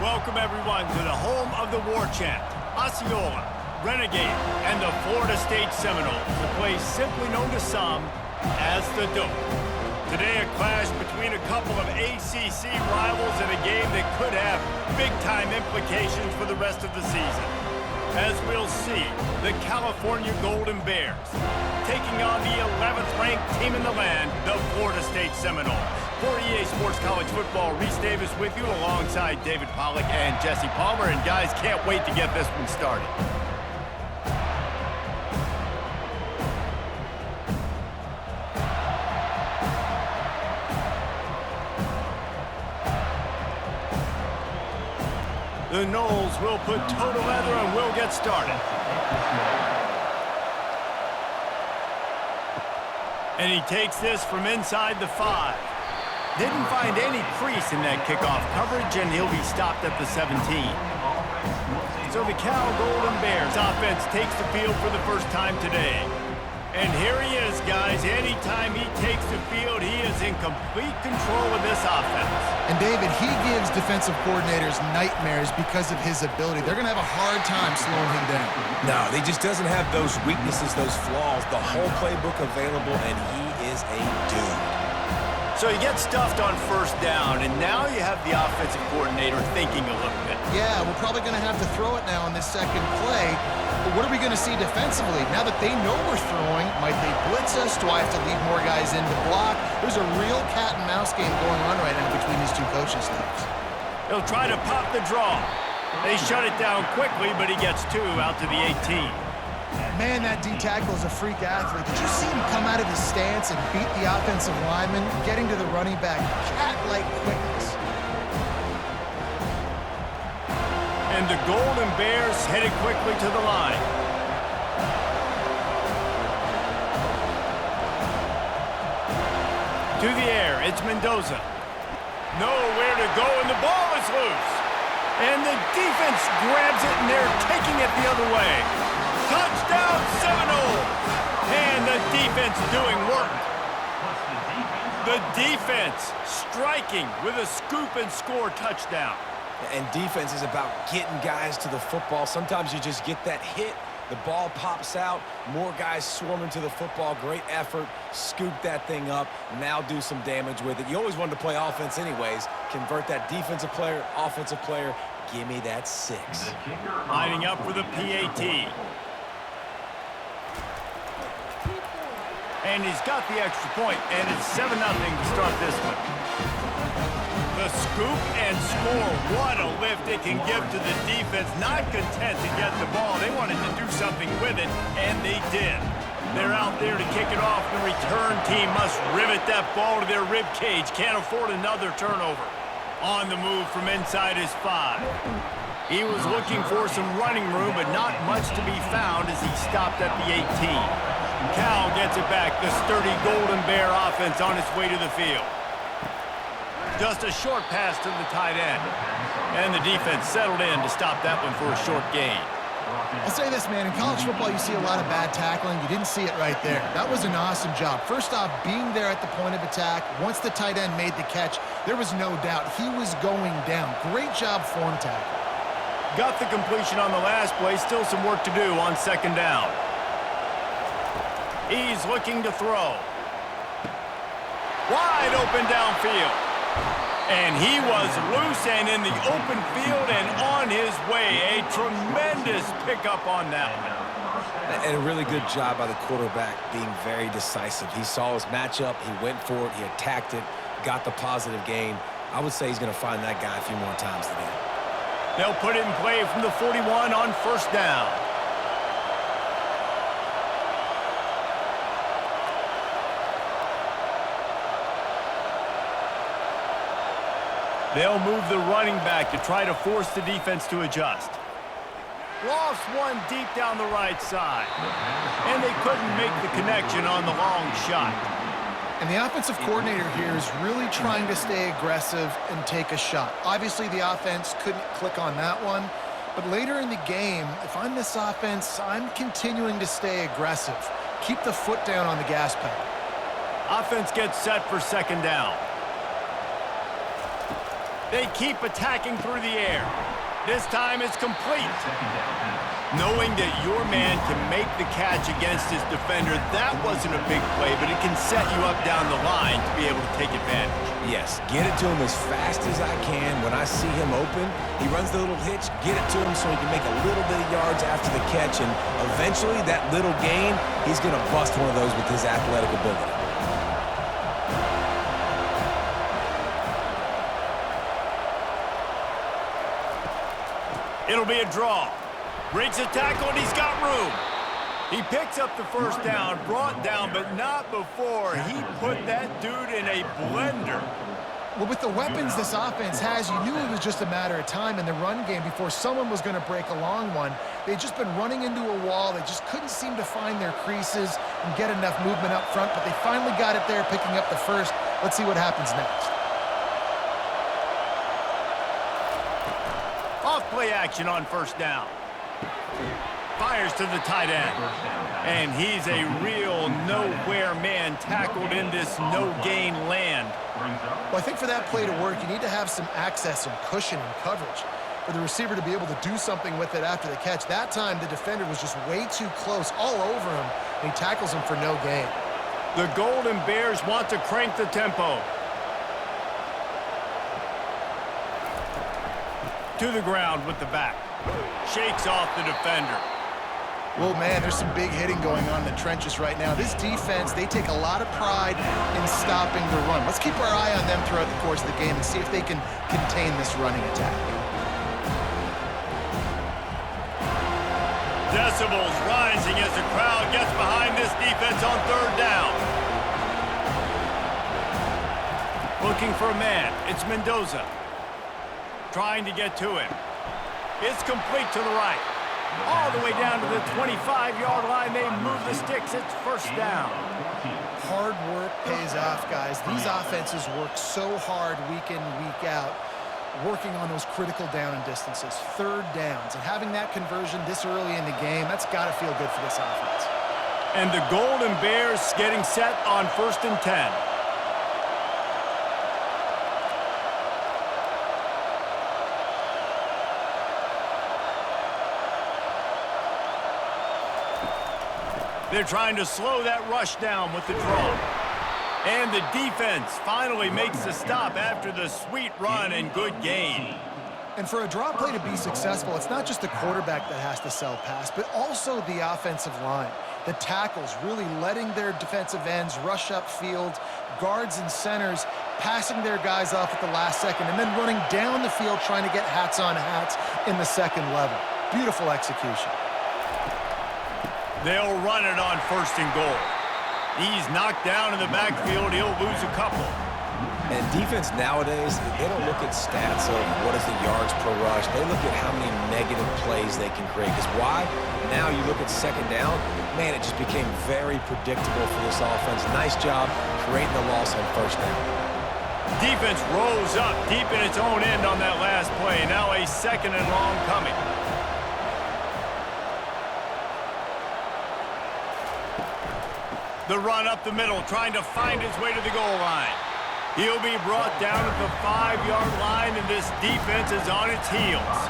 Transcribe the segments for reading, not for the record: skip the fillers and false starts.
Welcome, everyone, to the home of the war chant, Osceola, Renegade, and the Florida State Seminoles, a place simply known to some as the Dope. Today, a clash between a couple of ACC rivals in a game that could have big-time implications for the rest of the season. As we'll see, the California Golden Bears taking on the 11th-ranked team in the land, the Florida State Seminoles. For EA Sports College Football, Reese Davis with you alongside David Pollack and Jesse Palmer. And guys, can't wait to get this one started. The Noles will put toe to leather and we'll get started. And he takes this from inside the 5. Didn't find any crease in that kickoff coverage, and he'll be stopped at the 17. So the Cal Golden Bears offense takes the field for the first time today. And here he is, guys. Anytime he takes the field, he is in complete control of this offense. And David, he gives defensive coordinators nightmares because of his ability. They're going to have a hard time slowing him down. No, he just doesn't have those weaknesses, those flaws, the whole playbook available, and he is a dude. So he gets stuffed on first down, and now you have the offensive coordinator thinking a little bit. Yeah, we're probably going to have to throw it now on this second play. But what are we going to see defensively? Now that they know we're throwing, might they blitz us? Do I have to leave more guys in to block? There's a real cat and mouse game going on right now between these two coaching staffs. He'll try to pop the draw. They shut it down quickly, but he gets 2 out to the 18. Man, that D-tackle is a freak athlete. Did you see him come out of his stance and beat the offensive lineman, getting to the running back? Cat-like quickness. And the Golden Bears headed quickly to the line. To the air, it's Mendoza. Nowhere to go, and the ball is loose. And the defense grabs it, and they're taking it the other way. Touchdown, Seminoles! And the defense doing work. The defense striking with a scoop and score touchdown. And defense is about getting guys to the football. Sometimes you just get that hit, the ball pops out, more guys swarming to the football. Great effort, scoop that thing up, now do some damage with it. You always wanted to play offense anyways. Convert that defensive player, offensive player. Give me that 6. Lining up for the PAT. And he's got the extra point, and it's 7-0 to start this one. The scoop and score. What a lift it can give to the defense. Not content to get the ball. They wanted to do something with it, and they did. They're out there to kick it off. The return team must rivet that ball to their rib cage. Can't afford another turnover. On the move from inside his 5. He was looking for some running room, but not much to be found as he stopped at the 18. Cal gets it back. The sturdy Golden Bear offense on its way to the field. Just a short pass to the tight end. And the defense settled in to stop that one for a short gain. I'll say this, man. In college football, you see a lot of bad tackling. You didn't see it right there. That was an awesome job. First off, being there at the point of attack. Once the tight end made the catch, there was no doubt he was going down. Great job form tackle. Got the completion on the last play. Still some work to do on second down. He's looking to throw. Wide open downfield. And he was loose and in the open field and on his way. A tremendous pickup on that one. And a really good job by the quarterback being very decisive. He saw his matchup. He went for it. He attacked it. Got the positive gain. I would say he's going to find that guy a few more times today. They'll put it in play from the 41 on first down. They'll move the running back to try to force the defense to adjust. Lofts one deep down the right side. And they couldn't make the connection on the long shot. And the offensive coordinator here is really trying to stay aggressive and take a shot. Obviously, the offense couldn't click on that one. But later in the game, if I'm this offense, I'm continuing to stay aggressive. Keep the foot down on the gas pedal. Offense gets set for second down. They keep attacking through the air. This time it's complete. Knowing that your man can make the catch against his defender, that wasn't a big play, but it can set you up down the line to be able to take advantage. Yes, get it to him as fast as I can. When I see him open, he runs the little hitch, get it to him so he can make a little bit of yards after the catch, and eventually that little gain, he's going to bust one of those with his athletic ability. It'll be a draw. Breaks the tackle, and he's got room. He picks up the first down, brought down, but not before he put that dude in a blender. Well, with the weapons this offense has, you knew it was just a matter of time in the run game before someone was going to break a long one. They'd just been running into a wall. They just couldn't seem to find their creases and get enough movement up front, but they finally got it there, picking up the first. Let's see what happens next. Off-play action on first down. Fires to the tight end. And he's a real nowhere man tackled in this no-gain land. Well, I think for that play to work, you need to have some access and cushion and coverage for the receiver to be able to do something with it after the catch. That time, the defender was just way too close, all over him, and he tackles him for no gain. The Golden Bears want to crank the tempo. To the ground with the back. Shakes off the defender. Well, man, there's some big hitting going on in the trenches right now. This defense, they take a lot of pride in stopping the run. Let's keep our eye on them throughout the course of the game and see if they can contain this running attack. Decibels rising as the crowd gets behind this defense on third down. Looking for a man. It's Mendoza. Trying to get to him. It's complete to the right. All the way down to the 25-yard line. They move the sticks. It's first down. Hard work pays off, guys. These offenses work so hard week in, week out, working on those critical down and distances, third downs. And having that conversion this early in the game, that's got to feel good for this offense. And the Golden Bears getting set on 1st and 10. They're trying to slow that rush down with the draw. And the defense finally makes the stop after the sweet run and good gain. And for a draw play to be successful, it's not just the quarterback that has to sell pass, but also the offensive line. The tackles really letting their defensive ends rush upfield, guards and centers passing their guys off at the last second, and then running down the field trying to get hats on hats in the second level. Beautiful execution. They'll run it on 1st and goal. He's knocked down in the backfield. He'll lose a couple. And defense nowadays, they don't look at stats of what is the yards per rush. They look at how many negative plays they can create. Because why? Now you look at second down, man, it just became very predictable for this offense. Nice job creating the loss on 1st down. Defense rose up deep in its own end on that last play. Now a 2nd and long coming. The run up the middle, trying to find his way to the goal line. He'll be brought down at the 5-yard line, and this defense is on its heels.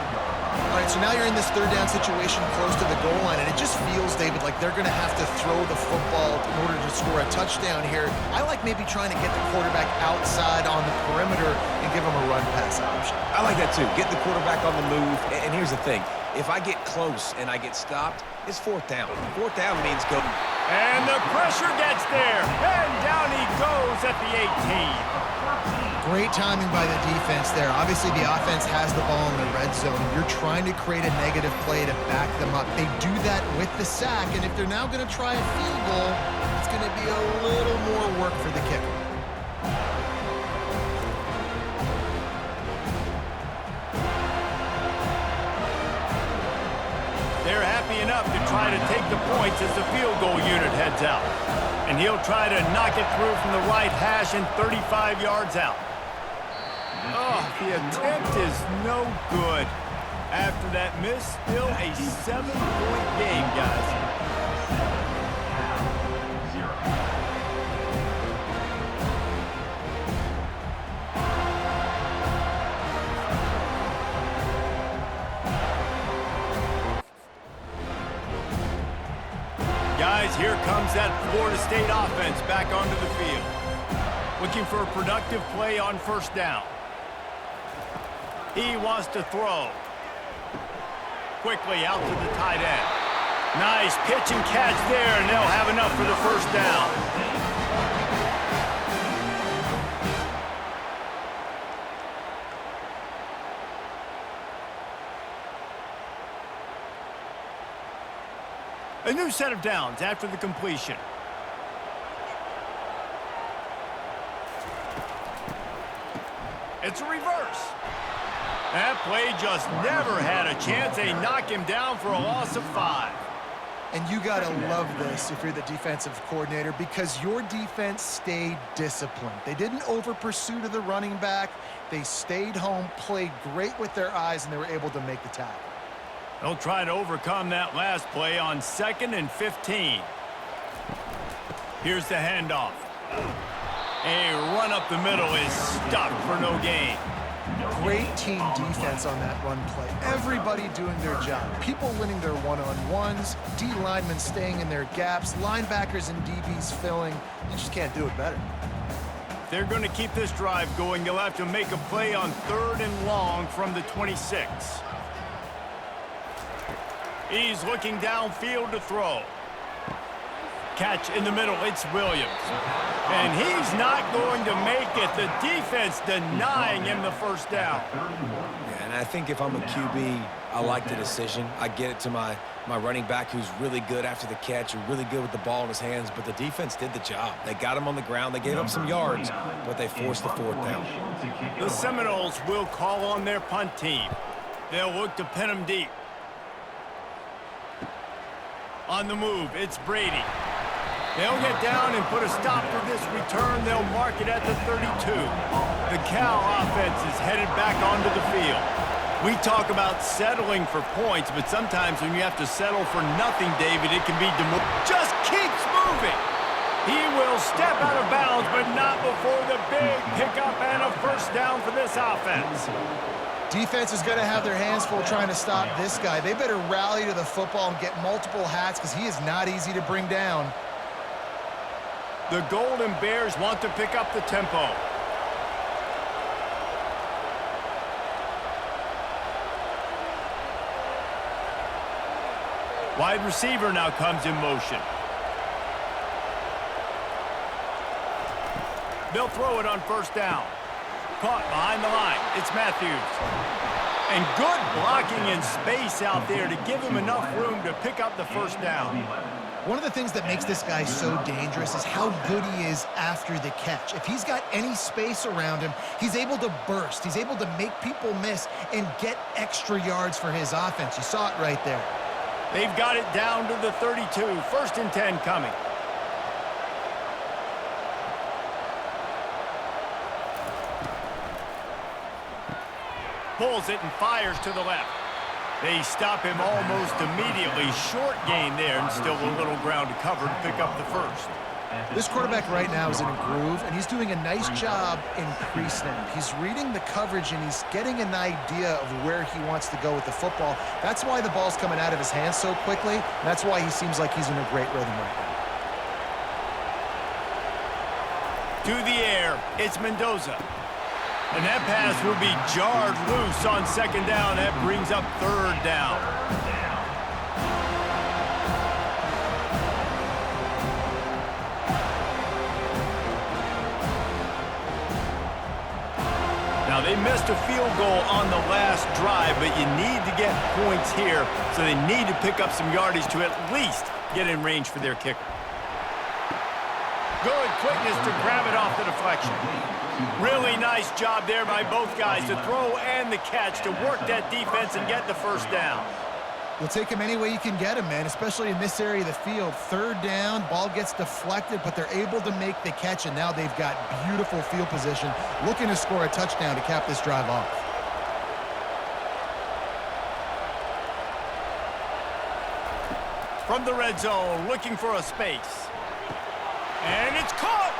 All right, so now you're in this third down situation close to the goal line, and it just feels, David, like they're going to have to throw the football in order to score a touchdown here. I like maybe trying to get the quarterback outside on the perimeter and give him a run-pass option. I like that, too. Get the quarterback on the move. And here's the thing. If I get close and I get stopped, it's 4th down. 4th down means go. And the pressure gets there. And down he goes at the 18. Great timing by the defense there. Obviously, the offense has the ball in the red zone. You're trying to create a negative play to back them up. They do that with the sack, and if they're now going to try a field goal, it's going to be a little more work for the kicker. They're happy enough to try to take the points as the field goal unit heads out. And he'll try to knock it through from the right hash and 35 yards out. Oh, the attempt is no good. After that miss, still a 7-point game, guys. Guys, here comes that Florida State offense back onto the field. Looking for a productive play on first down. He wants to throw. Quickly out to the tight end. Nice pitch and catch there, and they'll have enough for the first down. A new set of downs after the completion. It's a reverse. That play just never had a chance. They knock him down for a loss of 5. And you got to love this if you're the defensive coordinator, because your defense stayed disciplined. They didn't over-pursue to the running back. They stayed home, played great with their eyes, and they were able to make the tackle. They'll try to overcome that last play on 2nd and 15. Here's the handoff. A run up the middle is stopped for no gain. Great team defense on that run play. Everybody doing their job. People winning their one-on-ones, D linemen staying in their gaps, linebackers and DBs filling. You just can't do it better. If they're going to keep this drive going, they'll have to make a play on 3rd and long from the 26. He's looking downfield to throw. Catch in the middle, it's Williams. And he's not going to make it. The defense denying him the first down. Yeah, and I think if I'm a QB, I like the decision. I get it to my running back who's really good after the catch, or really good with the ball in his hands, but the defense did the job. They got him on the ground. They gave up some yards, but they forced the 4th down. The Seminoles will call on their punt team. They'll look to pin him deep. On the move, it's Brady. They'll get down and put a stop to this return. They'll mark it at the 32. The Cal offense is headed back onto the field. We talk about settling for points, but sometimes when you have to settle for nothing, David, it can be just keeps moving. He will step out of bounds, but not before the big pickup and a first down for this offense. Defense is going to have their hands full trying to stop this guy. They better rally to the football and get multiple hats, because he is not easy to bring down. The Golden Bears want to pick up the tempo. Wide receiver now comes in motion. They'll throw it on first down. Caught behind the line. It's Matthews. And good blocking in space out there to give him enough room to pick up the first down. One of the things that makes this guy so dangerous is how good he is after the catch. If he's got any space around him, he's able to burst. He's able to make people miss and get extra yards for his offense. You saw it right there. They've got it down to the 32. 1st and 10 coming. Pulls it and fires to the left. They stop him almost immediately. Short gain there, and still a little ground to cover to pick up the first. This quarterback right now is in a groove, and he's doing a nice job in pre-snap. He's reading the coverage, and he's getting an idea of where he wants to go with the football. That's why the ball's coming out of his hands so quickly, and that's why he seems like he's in a great rhythm right now. To the air, it's Mendoza. And that pass will be jarred loose on 2nd down. That brings up 3rd down. Now, they missed a field goal on the last drive, but you need to get points here, so they need to pick up some yardage to at least get in range for their kicker. Good quickness to grab it off the deflection. Really nice job there by both guys to throw and the catch to work that defense and get the first down. You'll take him any way you can get him, man, especially in this area of the field. 3rd down, ball gets deflected, but they're able to make the catch, and now they've got beautiful field position, looking to score a touchdown to cap this drive off. From the red zone, looking for a space. And it's caught!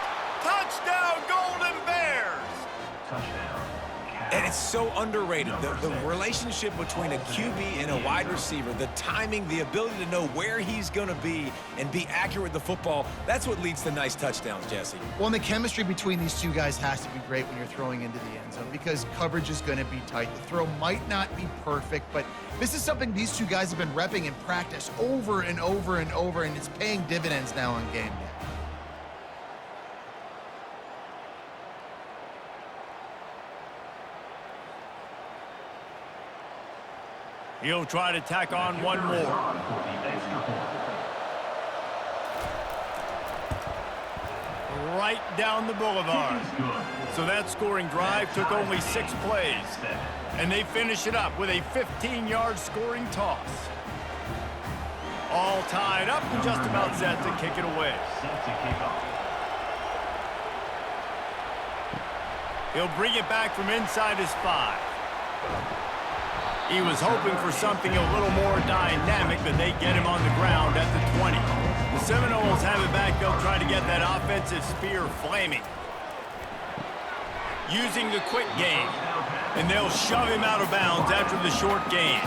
Touchdown, Golden Bears! And it's so underrated. The relationship between a QB and a wide receiver, the timing, the ability to know where he's going to be and be accurate with the football, that's what leads to nice touchdowns, Jesse. Well, and the chemistry between these two guys has to be great when you're throwing into the end zone because coverage is going to be tight. The throw might not be perfect, but this is something these two guys have been repping in practice over and over and over, and it's paying dividends now on game day. He'll try to tack on one more. Right down the boulevard. So that scoring drive took only 6 plays. And they finish it up with a 15-yard scoring toss. All tied up and just about set to kick it away. He'll bring it back from inside his 5. He was hoping for something a little more dynamic, but they get him on the ground at the 20. The Seminoles have it back. They'll try to get that offensive spear flaming. Using the quick game, and they'll shove him out of bounds after the short gain.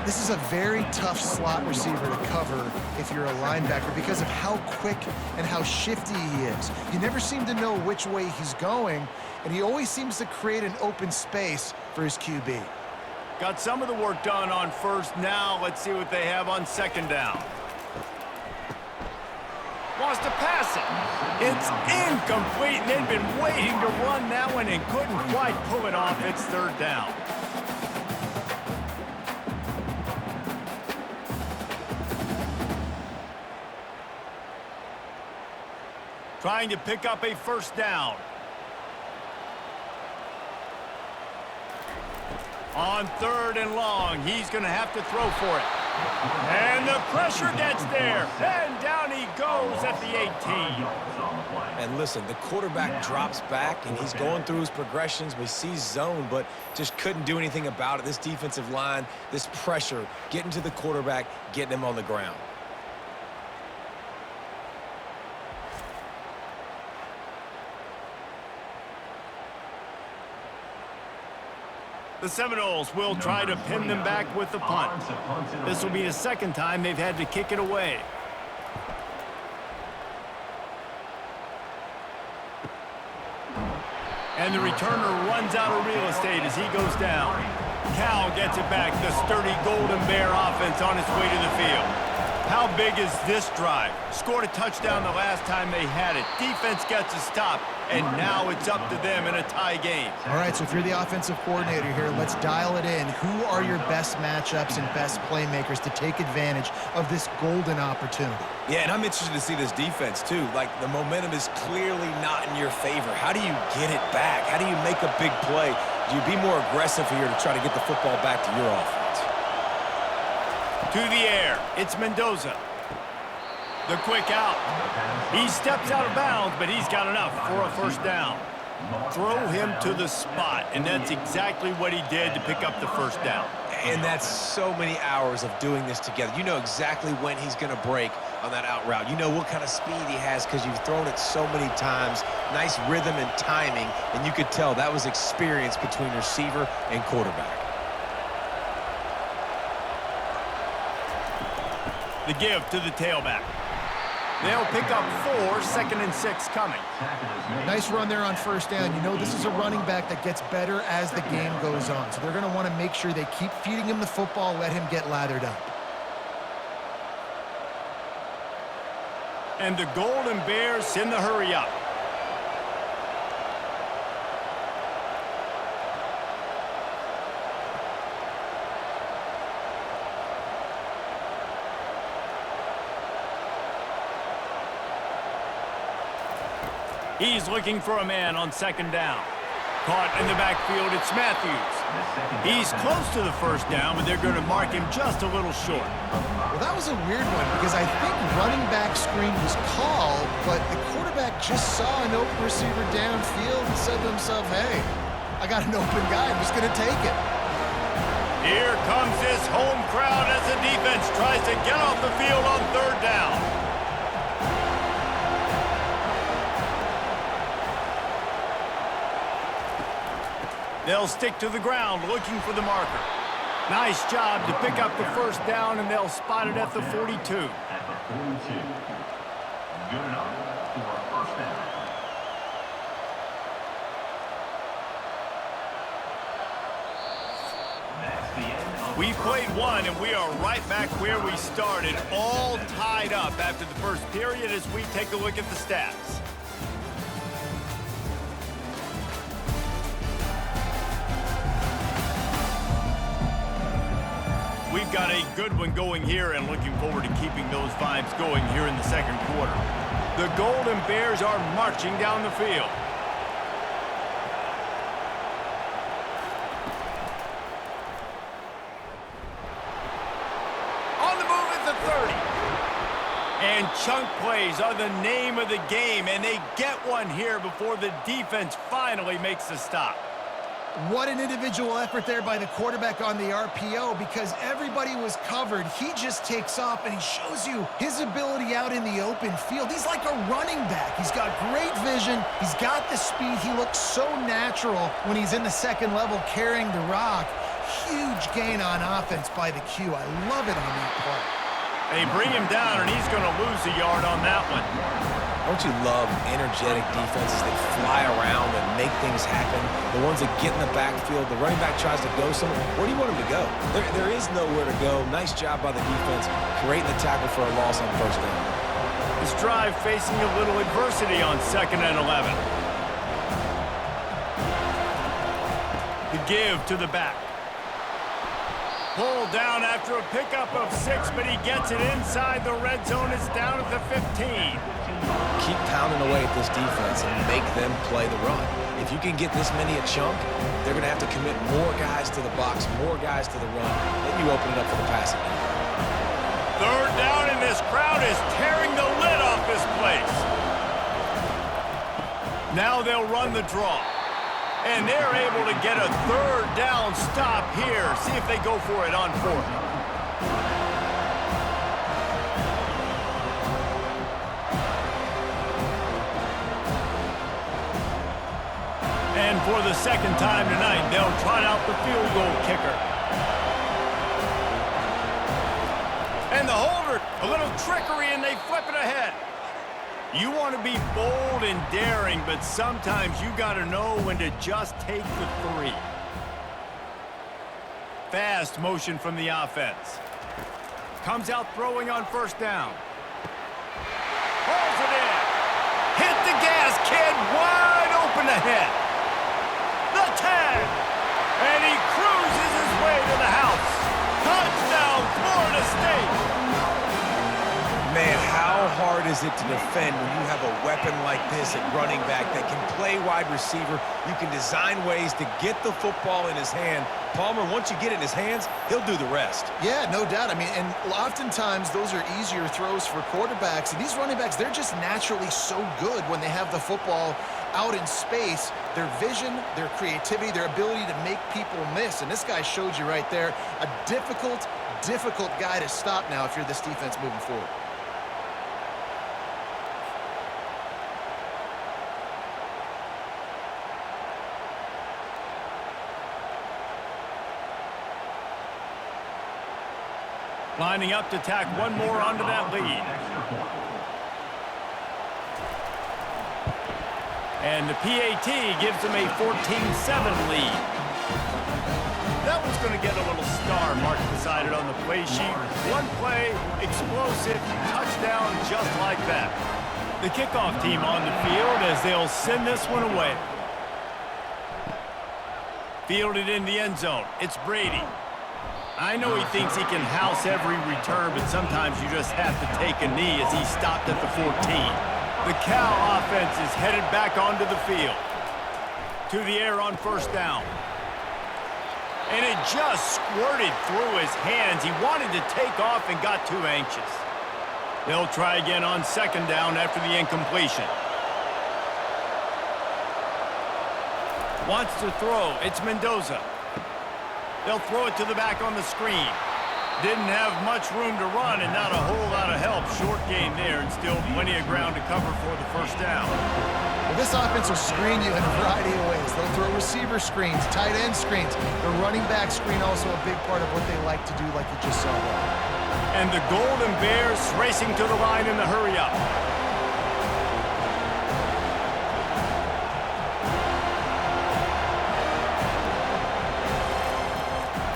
This is a very tough slot receiver to cover if you're a linebacker because of how quick and how shifty he is. You never seem to know which way he's going, and he always seems to create an open space for his QB. Got some of the work done on first. Now let's see what they have on second down. Wants to pass it. It's incomplete, and they've been waiting to run that one and couldn't quite pull it off. It's third down. Trying to pick up a first down. On third and long, he's going to have to throw for it. And the pressure gets there. And down he goes at the 18. And listen, the quarterback drops back, and he's going through his progressions. We see zone, but just couldn't do anything about it. This defensive line, this pressure, getting to the quarterback, getting him on the ground. The Seminoles will try to pin them back with the punt. This will be the second time they've had to kick it away. And the returner runs out of real estate as he goes down. Cal gets it back. The sturdy Golden Bear offense on its way to the field. How big is this drive? Scored a touchdown the last time they had it. Defense gets a stop, and now it's up to them in a tie game. All right, so if you're the offensive coordinator here, let's dial it in. Who are your best matchups and best playmakers to take advantage of this golden opportunity? Yeah, and I'm interested to see this defense, too. Like, the momentum is clearly not in your favor. How do you get it back? How do you make a big play? Do you be more aggressive here to try to get the football back to your offense? To the air, it's Mendoza. The quick out. He steps out of bounds, but he's got enough for a first down. Throw him to the spot, and that's exactly what he did to pick up the first down. And that's so many hours of doing this together. You know exactly when he's going to break on that out route. You know what kind of speed he has because you've thrown it so many times. Nice rhythm and timing, and you could tell that was experience between receiver and quarterback. The give to the tailback. They'll pick up 4, 2nd and 6 coming. Nice run there on first down. You know this is a running back that gets better as the game goes on. So they're going to want to make sure they keep feeding him the football, let him get lathered up. And the Golden Bears send the hurry up. He's looking for a man on second down. Caught in the backfield, it's Matthews. He's close to the first down, but they're going to mark him just a little short. Well, that was a weird one because I think running back screen was called, but the quarterback just saw an open receiver downfield and said to himself, hey, I got an open guy, I'm just going to take it. Here comes this home crowd as the defense tries to get off the field on third down. They'll stick to the ground looking for the marker. Nice job to pick up the first down, and they'll spot it at the 42. At the 42. Good enough for a first down. That's the end of We played one, and we are right back where we started, all tied up after the first period as we take a look at the stats. We've got a good one going here and looking forward to keeping those vibes going here in the second quarter. The Golden Bears are marching down the field. On the move at the 30. And chunk plays are the name of the game, and they get one here before the defense finally makes the stop. What an individual effort there by the quarterback on the RPO, because everybody was covered. He just takes off, and he shows you his ability out in the open field. He's like a running back. He's got great vision. He's got the speed. He looks so natural when he's in the second level carrying the rock. Huge gain on offense by the Q. I love it on that play. They bring him down, and he's going to lose a yard on that one. Don't you love energetic defenses? They fly around and make things happen. The ones that get in the backfield, the running back tries to go somewhere. Where do you want him to go? There is nowhere to go. Nice job by the defense, creating the tackle for a loss on first down. This drive facing a little adversity on 2nd and 11. The give to the back. Pulled down after a pickup of 6, but he gets it inside the red zone. It's down at the 15. Keep pounding away at this defense and make them play the run. If you can get this many a chunk, they're going to have to commit more guys to the box, more guys to the run. Then you open it up for the passing game. 3rd down, and this crowd is tearing the lid off this place. Now they'll run the draw. And they're able to get a 3rd down stop here. See if they go for it on 4th. And for the second time tonight, they'll trot out the field goal kicker. And the holder, a little trickery, and they flip it ahead. You want to be bold and daring, but sometimes you got to know when to just take the 3. Fast motion from the offense. Comes out throwing on 1st down. Pulls it in. Hit the gas, kid. Wide open ahead. The tag. And he cruises his way to the house. Touchdown, Florida State. Man, how hard is it to defend when you have a weapon like this at running back that can play wide receiver? You can design ways to get the football in his hand. Palmer, once you get it in his hands, he'll do the rest. Yeah, no doubt. I mean, and oftentimes those are easier throws for quarterbacks. And these running backs, they're just naturally so good when they have the football out in space. Their vision, their creativity, their ability to make people miss. And this guy showed you right there, a difficult guy to stop now if you're this defense moving forward. Lining up to tack one more onto that lead. And the PAT gives them a 14-7 lead. That one's going to get a little star marked beside it on the play sheet. One play, explosive, touchdown just like that. The kickoff team on the field as they'll send this one away. Fielded in the end zone. It's Brady. I know he thinks he can house every return, but sometimes you just have to take a knee as he stopped at the 14. The Cal offense is headed back onto the field. To the air on 1st down. And it just squirted through his hands. He wanted to take off and got too anxious. They'll try again on 2nd down after the incompletion. Wants to throw. It's Mendoza. They'll throw it to the back on the screen. Didn't have much room to run and not a whole lot of help. Short gain there and still plenty of ground to cover for the 1st down. Well, this offense will screen you in a variety of ways. They'll throw receiver screens, tight end screens. The running back screen also a big part of what they like to do, like you just saw there. And the Golden Bears racing to the line in the hurry-up.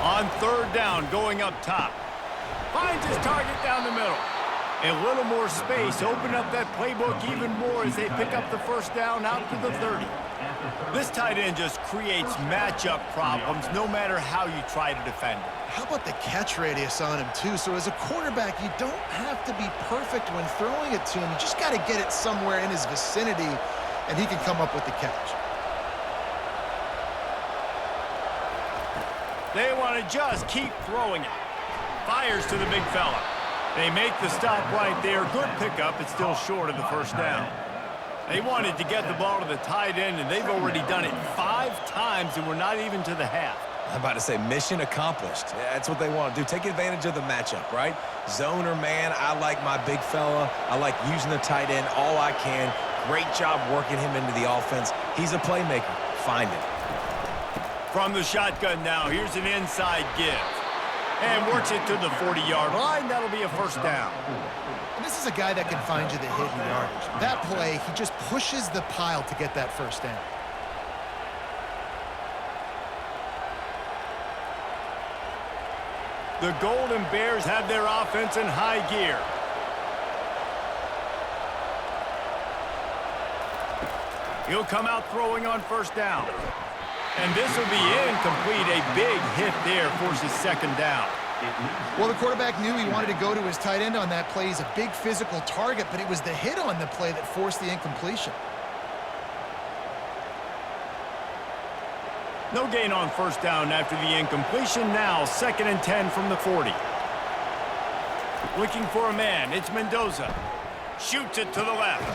On third down, going up top. Finds his target down the middle. A little more space, open up that playbook even more as they pick up the first down out to the 30. This tight end just creates matchup problems no matter how you try to defend him. How about the catch radius on him, too? So as a quarterback, you don't have to be perfect when throwing it to him. You just got to get it somewhere in his vicinity, and he can come up with the catch. They want to just keep throwing it. Fires to the big fella. They make the stop right there. Good pickup. It's still short of the first down. They wanted to get the ball to the tight end, and they've already done it 5 times, and we're not even to the half. I'm about to say mission accomplished. That's what they want to do. Take advantage of the matchup, right? Zone or man, I like my big fella. I like using the tight end all I can. Great job working him into the offense. He's a playmaker. Find him. From the shotgun now, here's an inside give. And works it to the 40-yard line. That'll be a first down. And this is a guy that can find you the hidden yardage. That play, he just pushes the pile to get that first down. The Golden Bears have their offense in high gear. He'll come out throwing on first down. And this will be incomplete. A big hit there forces second down. Well, the quarterback knew he wanted to go to his tight end on that play. He's a big physical target, but it was the hit on the play that forced the incompletion. No gain on first down after the incompletion. Now 2nd and 10 from the 40. Looking for a man. It's Mendoza. Shoots it to the left.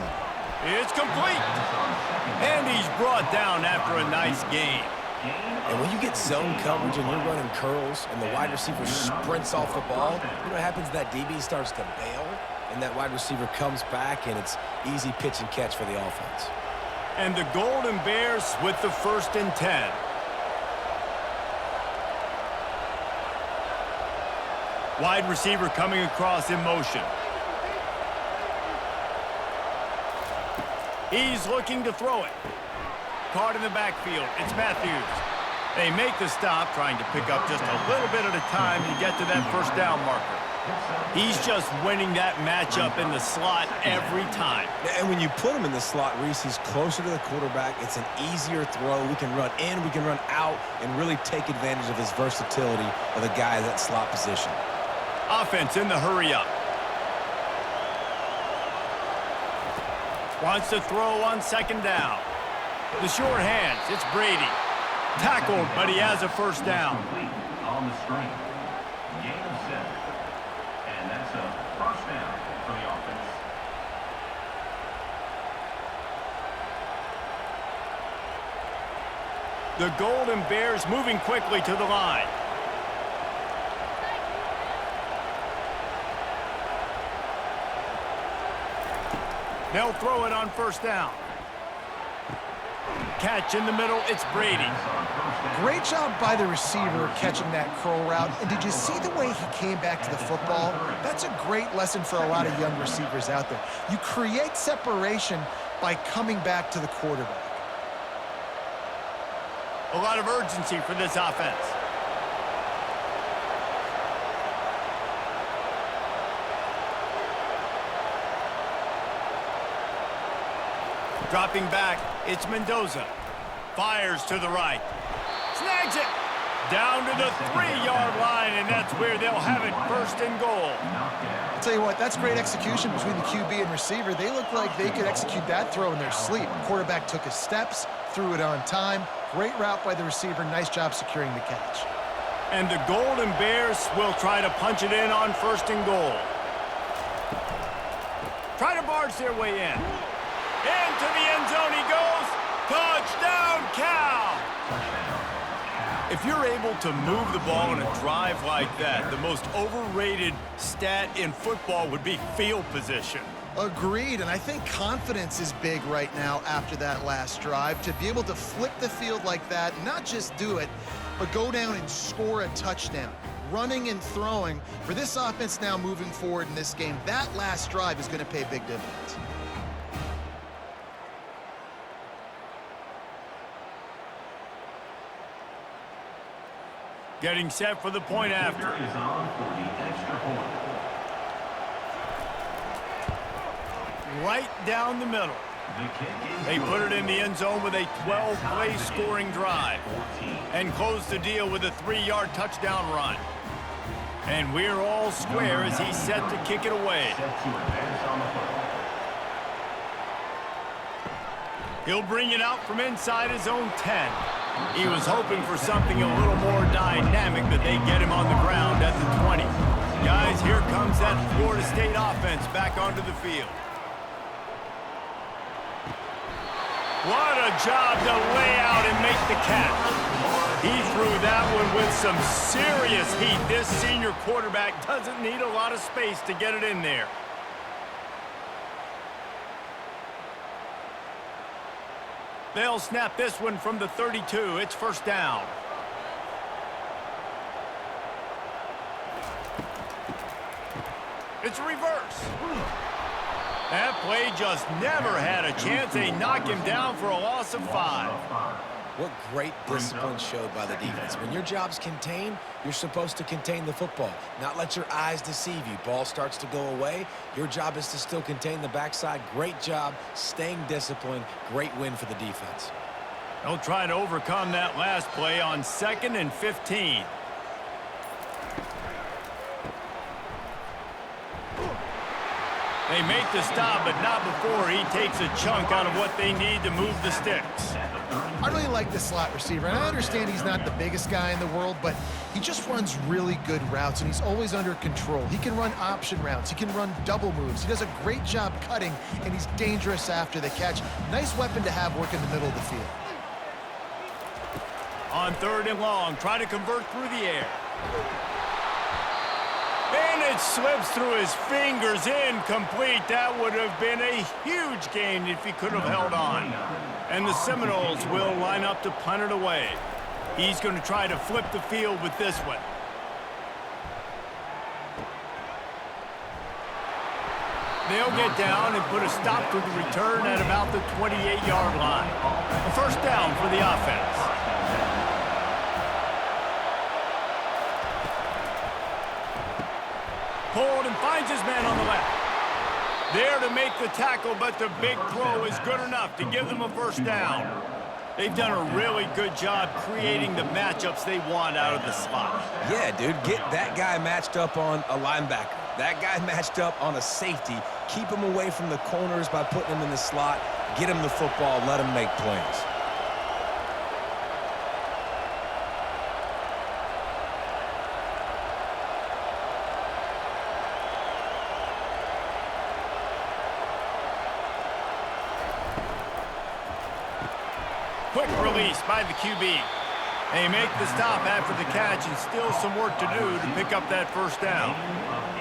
It's complete. And he's brought down after a nice gain. And when you get zone coverage and you're running curls and the wide receiver sprints off the ball, you know what happens? That DB starts to bail, and that wide receiver comes back, and it's easy pitch and catch for the offense. And the Golden Bears with the 1st and 10. Wide receiver coming across in motion. He's looking to throw it. Caught in the backfield. It's Matthews. They make the stop, trying to pick up just a little bit at a time to get to that first down marker. He's just winning that matchup in the slot every time. And when you put him in the slot, Reese, he's closer to the quarterback. It's an easier throw. We can run in, we can run out, and really take advantage of his versatility of the guy in that slot position. Offense in the hurry-up. Wants to throw on 2nd down. The short hands, it's Brady. Tackled, but he has a first down. On the screen. Gain of 7. And that's a first down for the offense. The Golden Bears moving quickly to the line. They'll throw it on first down. Catch in the middle, it's Brady. Great job by the receiver catching that curl route. And did you see the way he came back to the football? That's a great lesson for a lot of young receivers out there. You create separation by coming back to the quarterback. A lot of urgency for this offense. Dropping back, it's Mendoza. Fires to the right. Snags it. Down to the 3-yard line, and that's where they'll have it, 1st and goal. I'll tell you what, that's great execution between the QB and receiver. They look like they could execute that throw in their sleep. Quarterback took his steps, threw it on time. Great route by the receiver. Nice job securing the catch. And the Golden Bears will try to punch it in on 1st and goal. Try to barge their way in. Into the end zone he goes. Touchdown, Cal! If you're able to move the ball in a drive like that, the most overrated stat in football would be field position. Agreed, and I think confidence is big right now after that last drive. To be able to flip the field like that, not just do it, but go down and score a touchdown. Running and throwing, for this offense now moving forward in this game, that last drive is going to pay big dividends. Getting set for the point after. Is on for the extra point. Right down the middle. They put it in the end zone with a 12-play scoring drive and close the deal with a 3-yard touchdown run. And we're all square as he's set to kick it away. He'll bring it out from inside his own 10. He was hoping for something a little more dynamic, but they get him on the ground at the 20. Guys, here comes that Florida State offense back onto the field. What a job to lay out and make the catch. He threw that one with some serious heat. This senior quarterback doesn't need a lot of space to get it in there. They'll snap this one from the 32. It's first down. It's a reverse. That play just never had a chance. They knock him down for a loss of 5. What great discipline showed by the defense. When your job's contained, you're supposed to contain the football, not let your eyes deceive you. Ball starts to go away. Your job is to still contain the backside. Great job staying disciplined. Great win for the defense. They'll try to overcome that last play on 2nd and 15. They make the stop, but not before he takes a chunk out of what they need to move the sticks. I really like the slot receiver, and I understand he's not the biggest guy in the world, but he just runs really good routes, and he's always under control. He can run option routes. He can run double moves. He does a great job cutting, and he's dangerous after the catch. Nice weapon to have work in the middle of the field. On 3rd and long, try to convert through the air. And it slips through his fingers, incomplete. That would have been a huge gain if he could have held on. And the Seminoles will line up to punt it away. He's going to try to flip the field with this one. They'll get down and put a stop to the return at about the 28-yard line. A first down for the offense. Pulled and finds his man on the left. There to make the tackle, but the big throw is good enough to give them a first down. They've done a really good job creating the matchups they want out of the slot. Yeah, dude, get that guy matched up on a linebacker. That guy matched up on a safety. Keep him away from the corners by putting him in the slot. Get him the football, let him make plays. Quick release by the QB. They make the stop after the catch and still some work to do to pick up that first down.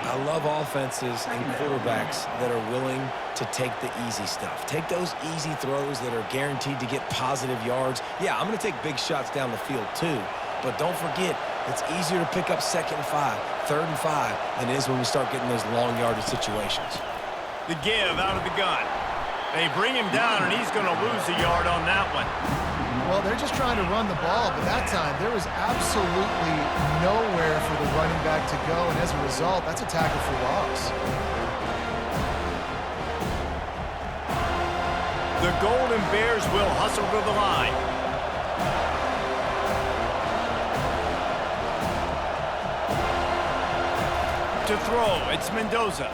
I love offenses and quarterbacks that are willing to take the easy stuff. Take those easy throws that are guaranteed to get positive yards. Yeah, I'm going to take big shots down the field too. But don't forget, it's easier to pick up 2nd and 5, 3rd and 5 than it is when we start getting those long yardage situations. The give out of the gun. They bring him down, and he's going to lose a yard on that one. Well, they're just trying to run the ball, but that time there was absolutely nowhere for the running back to go, and as a result, that's a tackle for loss. The Golden Bears will hustle to the line. To throw, it's Mendoza.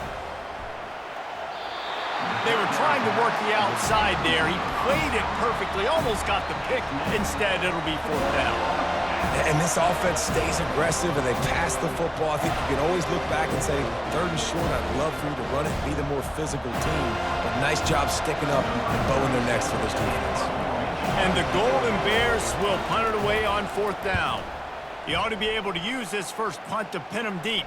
They were trying to work the outside there. He played it perfectly, almost got the pick. Instead, it'll be 4th down. And this offense stays aggressive, and they pass the football. I think you can always look back and say, 3rd and short, I'd love for you to run it, be the more physical team. But nice job sticking up and bowing their necks for this defense. And the Golden Bears will punt it away on 4th down. He ought to be able to use this first punt to pin him deep.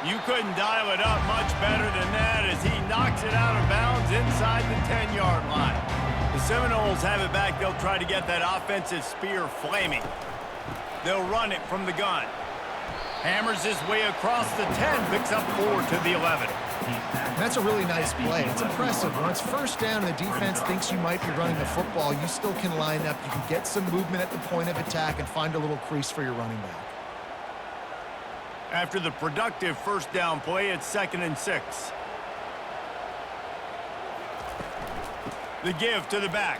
You couldn't dial it up much better than that as he knocks it out of bounds inside the 10-yard line. The Seminoles have it back. They'll try to get that offensive spear flaming. They'll run it from the gun. Hammers his way across the 10, picks up 4 to the 11. That's a really nice play. It's impressive. When it's first down and the defense thinks you might be running the football, you still can line up. You can get some movement at the point of attack and find a little crease for your running back. After the productive first down play, it's 2nd and 6. The give to the back.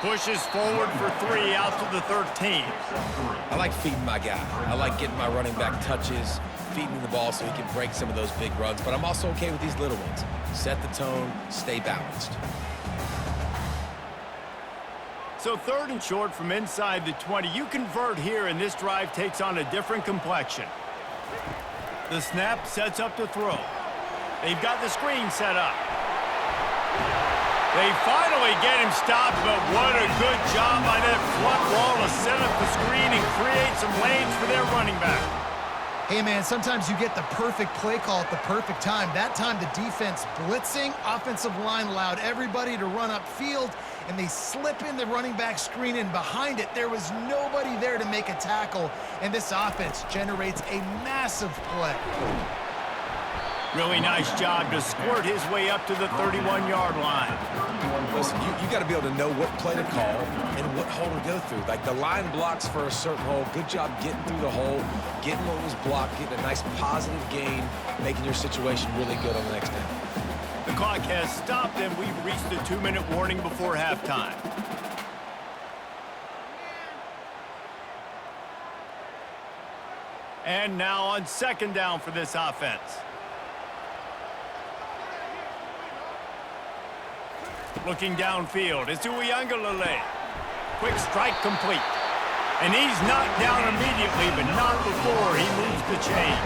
Pushes forward for 3 out to the 13. I like feeding my guy. I like getting my running back touches, feeding him the ball so he can break some of those big runs. But I'm also okay with these little ones. Set the tone, stay balanced. So 3rd and short from inside the 20. You convert here, and this drive takes on a different complexion. The snap sets up to throw. They've got the screen set up. They finally get him stopped, but what a good job by that front wall to set up the screen and create some lanes for their running back. Hey, man, sometimes you get the perfect play call at the perfect time. That time the defense blitzing, offensive line allowed everybody to run upfield, and they slip in the running back screen, and behind it, there was nobody there to make a tackle, and this offense generates a massive play. Really nice job to squirt his way up to the 31-yard line. Listen, you got to be able to know what play to call and what hole to go through. Like the line blocks for a certain hole. Good job getting through the hole, getting what was blocked, getting a nice positive gain, making your situation really good on the next down. The clock has stopped, and we've reached the 2-minute warning before halftime. And now on 2nd down for this offense. Looking downfield, it's Uiagalelei. Quick strike complete. And he's knocked down immediately, but not before he moves the chains.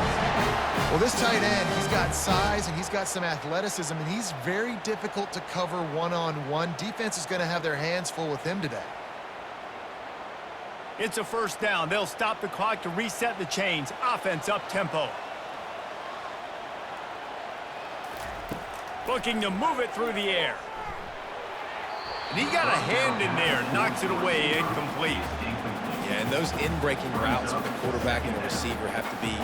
Well, this tight end, he's got size and he's got some athleticism, and he's very difficult to cover one-on-one. Defense is going to have their hands full with him today. It's a 1st down. They'll stop the clock to reset the chains. Offense up-tempo. Looking to move it through the air. And he got a hand in there, knocks it away, incomplete. Yeah, and those in-breaking routes with the quarterback and the receiver have to be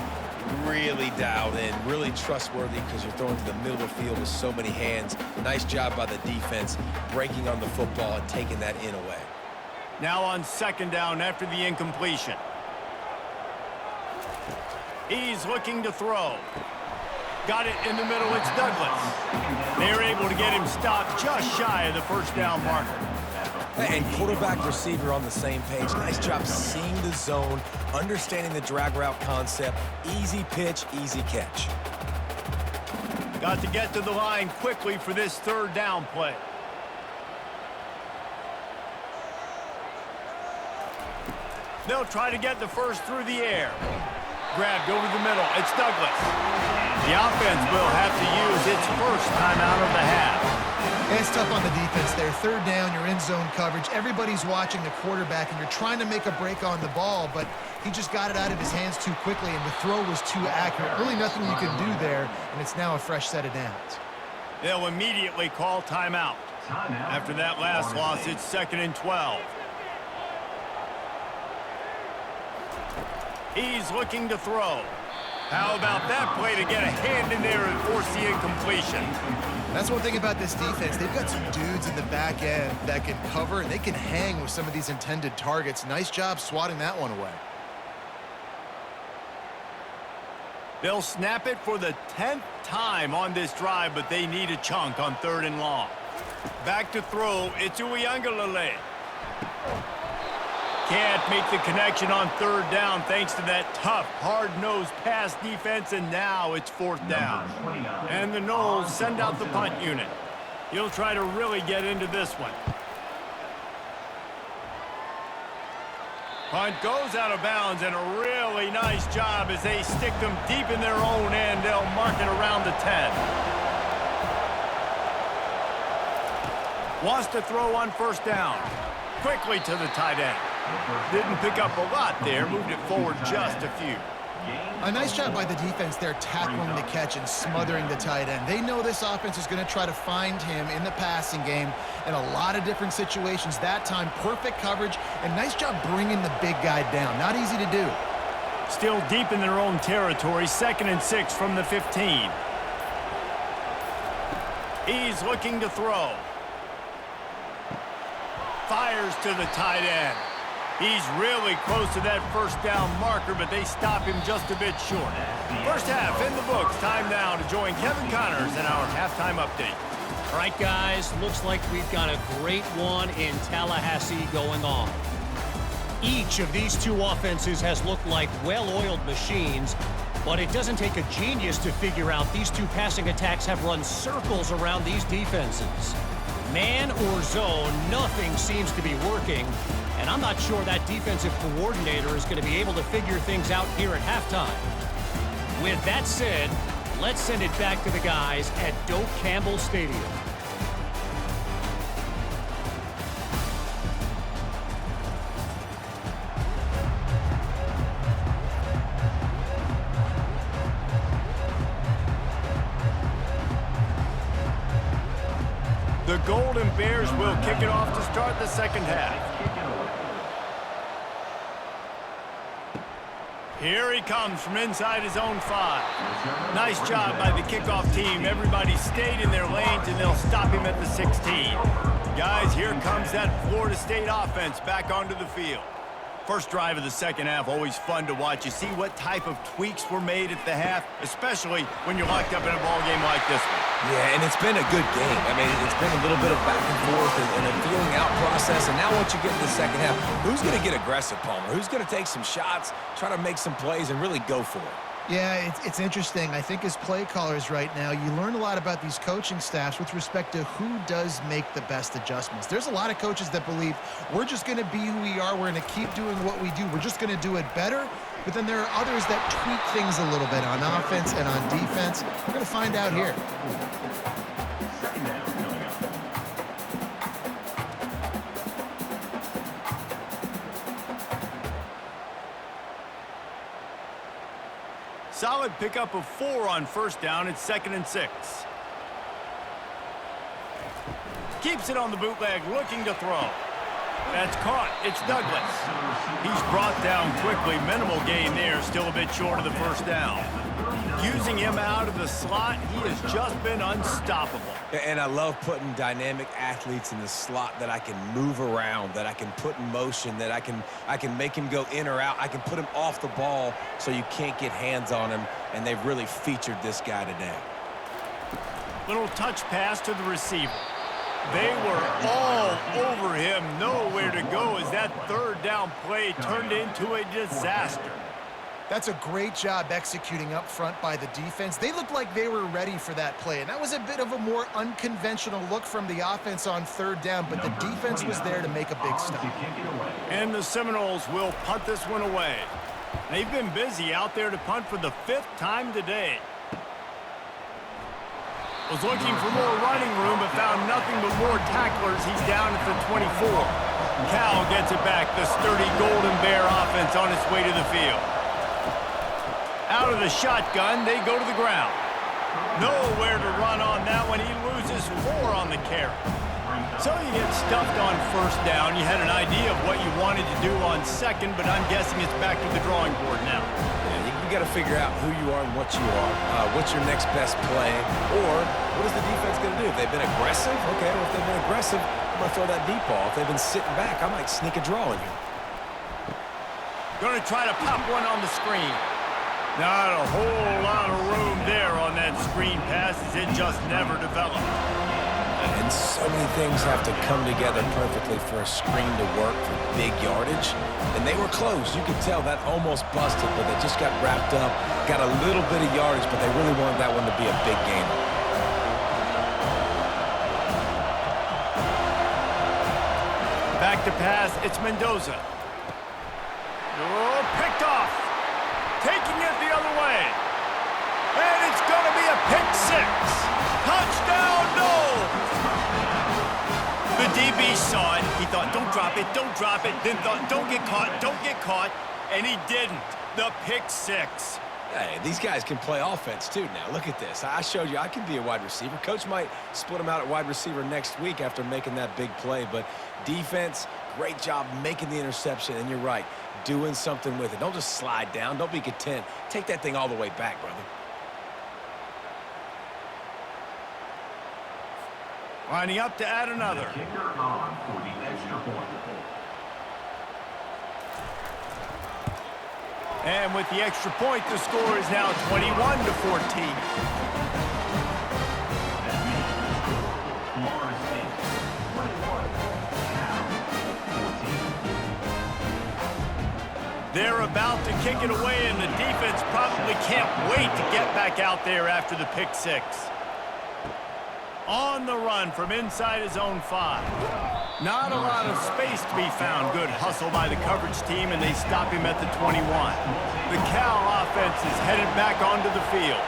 really dialed in, really trustworthy because you're throwing to the middle of the field with so many hands. Nice job by the defense breaking on the football and taking that in away. Now on 2nd down after the incompletion. He's looking to throw. Got it in the middle, it's Douglas. They're able to get him stopped just shy of the 1st down marker. And quarterback receiver on the same page. Nice job seeing the zone, understanding the drag route concept. Easy pitch, easy catch. Got to get to the line quickly for this 3rd down play. They'll try to get the first through the air. Grabbed over the middle. It's Douglas. The offense will have to use its first timeout of the half. And it's tough on the defense there. 3rd down, you're in zone coverage. Everybody's watching the quarterback, and you're trying to make a break on the ball, but he just got it out of his hands too quickly, and the throw was too accurate. Really nothing you can do there, and it's now a fresh set of downs. They'll immediately call timeout. After that last loss, it's 2nd and 12. He's looking to throw. How about that play to get a hand in there and force the incompletion? That's one thing about this defense. They've got some dudes in the back end that can cover, and they can hang with some of these intended targets. Nice job swatting that one away. They'll snap it for the 10th time on this drive, but they need a chunk on 3rd and long. Back to throw, it's Uiagalelei. Can't make the connection on 3rd down thanks to that tough, hard-nosed pass defense, and now it's 4th down. And the Noles send out the punt unit. He'll try to really get into this one. Punt goes out of bounds, and a really nice job as they stick them deep in their own end. They'll mark it around the 10. Wants to throw on 1st down. Quickly to the tight end. Didn't pick up a lot there, moved it forward just a few. A nice job by the defense there, tackling the catch and smothering the tight end. They know this offense is going to try to find him in the passing game in a lot of different situations. That time, perfect coverage, and nice job bringing the big guy down. Not easy to do. Still deep in their own territory, 2nd and 6 from the 15. He's looking to throw. Fires to the tight end. He's really close to that first down marker, but they stop him just a bit short. First half in the books. Time now to join Kevin Connors in our halftime update. All right, guys, looks like we've got a great one in Tallahassee going on. Each of these two offenses has looked like well-oiled machines, but it doesn't take a genius to figure out these two passing attacks have run circles around these defenses. Man or zone, nothing seems to be working, and I'm not sure that defensive coordinator is going to be able to figure things out here at halftime. With that said, let's send it back to the guys at Doak Campbell Stadium. The Golden Bears will kick it off to start the second half. Here he comes from inside his own 5. Nice job by the kickoff team. Everybody stayed in their lanes, and they'll stop him at the 16. Guys, here comes that Florida State offense back onto the field. First drive of the second half, always fun to watch. You see what type of tweaks were made at the half, especially when you're locked up in a ball game like this one. Yeah, and it's been a good game. I mean, it's been a little bit of back and forth and a feeling out process. And now once you get to the second half, who's going to get aggressive, Palmer? Who's going to take some shots, try to make some plays, and really go for it? Yeah, it's interesting. I think as play callers right now, you learn a lot about these coaching staffs with respect to who does make the best adjustments. There's a lot of coaches that believe we're just going to be who we are. We're going to keep doing what we do. We're just going to do it better. But then there are others that tweak things a little bit on offense and on defense. We're going to find out here. Solid pickup of 4 on first down. It's 2nd and 6. Keeps it on the bootleg, looking to throw. That's caught. It's Douglas. He's brought down quickly. Minimal gain there. Still a bit short of the first down. Using him out of the slot, he has just been unstoppable. And I love putting dynamic athletes in the slot that I can move around, that I can put in motion, that I can make him go in or out. I can put him off the ball so you can't get hands on him, and they've really featured this guy today. Little touch pass to the receiver. They were all over him, nowhere to go as that third down play turned into a disaster. That's a great job executing up front by the defense. They looked like they were ready for that play, and that was a bit of a more unconventional look from the offense on third down, but the defense was there to make a big stop. And the Seminoles will punt this one away. They've been busy out there to punt for the 5th time today. Was looking for more running room, but found nothing but more tacklers. He's down at the 24. Cal gets it back. The sturdy Golden Bear offense on its way to the field. Out of the shotgun, they go to the ground. Nowhere to run on that one. He loses 4 on the carry. So you get stuffed on first down. You had an idea of what you wanted to do on second, but I'm guessing it's back to the drawing board now. Yeah, you got to figure out who you are and what you are. What's your next best play? Or what is the defense going to do? If they've been aggressive, okay, well, if they've been aggressive, I'm going to throw that deep ball. If they've been sitting back, I might sneak a draw in here. Going to try to pop one on the screen. Not a whole lot of room there on that screen pass as it just never developed. And so many things have to come together perfectly for a screen to work for big yardage. And they were close. You could tell that almost busted, but they just got wrapped up, got a little bit of yardage, but they really wanted that one to be a big game. Back to pass, it's Mendoza. Oh, picked off. Taking it the other way. And it's going to be a pick 6. Touchdown, no! The DB saw it. He thought, don't drop it, don't drop it. Then thought, don't get caught, and he didn't. The pick six. Hey, these guys can play offense too now. Look at this. I showed you I can be a wide receiver. Coach might split him out at wide receiver next week after making that big play. But defense, great job making the interception. And you're right, doing something with it. Don't just slide down. Don't be content. Take that thing all the way back, brother. Lining up to add another. The kicker on for the extra point. And with the extra point, the score is now 21-14. That means Florida State 21, Cal 14. They're about to kick it away, and the defense probably can't wait to get back out there after the pick six. On the run from inside his own 5. Not a lot of space to be found. Good hustle by the coverage team, and they stop him at the 21. The Cal offense is headed back onto the field.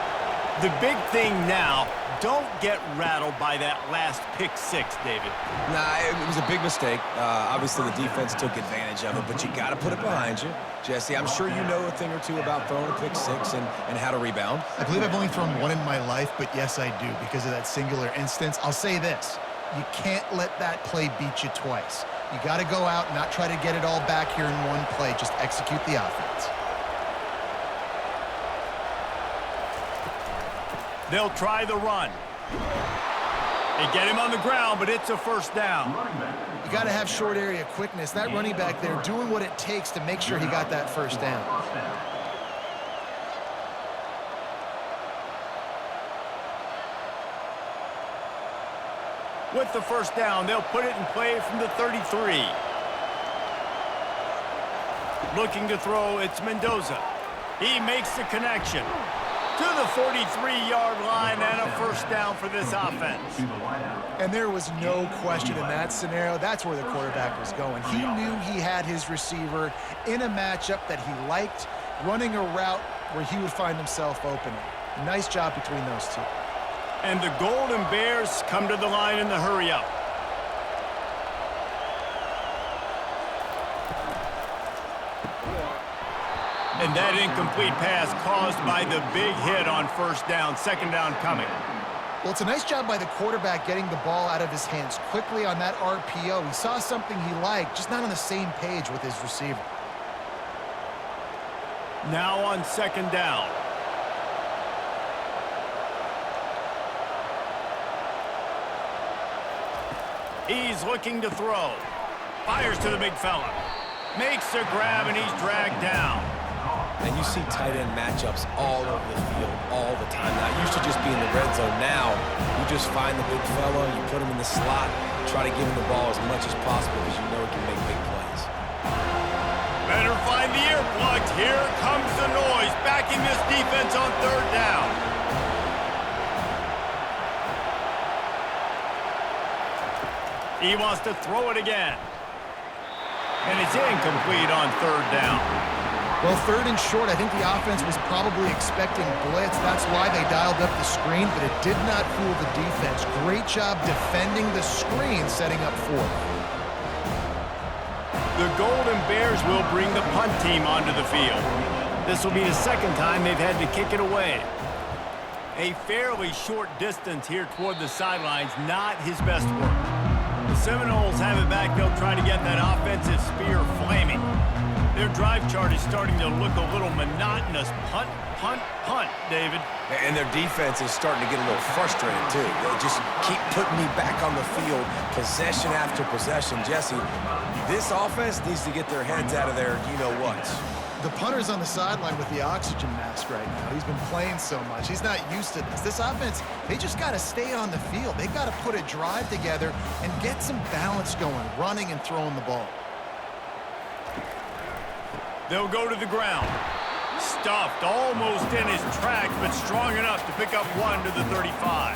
The big thing now, don't get rattled by that last pick six, David. Nah, it was a big mistake. Obviously, the defense took advantage of it, but you got to put it behind you. Jesse, I'm sure you know a thing or two about throwing a pick six and how to rebound. I believe I've only thrown one in my life, but yes, I do because of that singular instance. I'll say this. You can't let that play beat you twice. You got to go out and not try to get it all back here in one play. Just execute the offense. They'll try the run. They get him on the ground, but it's a first down. You got to have short area quickness. That running back there doing what it takes to make sure he got that first down. With the first down, they'll put it in play from the 33. Looking to throw, it's Mendoza. He makes the connection to the 43-yard line and a first down for this offense. And there was no question in that scenario. That's where the quarterback was going. He knew he had his receiver in a matchup that he liked, running a route where he would find himself open. Nice job between those two. And the Golden Bears come to the line in the hurry-up. And that incomplete pass caused by the big hit on first down. Second down coming. Well, it's a nice job by the quarterback getting the ball out of his hands quickly on that RPO. He saw something he liked, just not on the same page with his receiver. Now on second down. He's looking to throw. Fires to the big fella. Makes a grab, and he's dragged down. And you see tight end matchups all over the field all the time. Now, it used to just be in the red zone. Now, you just find the big fella, you put him in the slot, try to give him the ball as much as possible because you know he can make big plays. Better find the earplugs. Here comes the noise, backing this defense on third down. He wants to throw it again. And it's incomplete on third down. Well, third and short, I think the offense was probably expecting blitz. That's why they dialed up the screen, but it did not fool the defense. Great job defending the screen, setting up fourth. The Golden Bears will bring the punt team onto the field. This will be the second time they've had to kick it away. A fairly short distance here toward the sidelines, not his best work. The Seminoles have it back. They'll try to get that offensive spear flaming. Their drive chart is starting to look a little monotonous. Punt, punt, punt, David. And their defense is starting to get a little frustrated, too. They just keep putting me back on the field, possession after possession. Jesse, this offense needs to get their heads out of their you-know-whats. The punter's on the sideline with the oxygen mask right now. He's been playing so much. He's not used to this. This offense, they just got to stay on the field. They've got to put a drive together and get some balance going, running and throwing the ball. They'll go to the ground. Stuffed almost in his tracks, but strong enough to pick up one to the 35.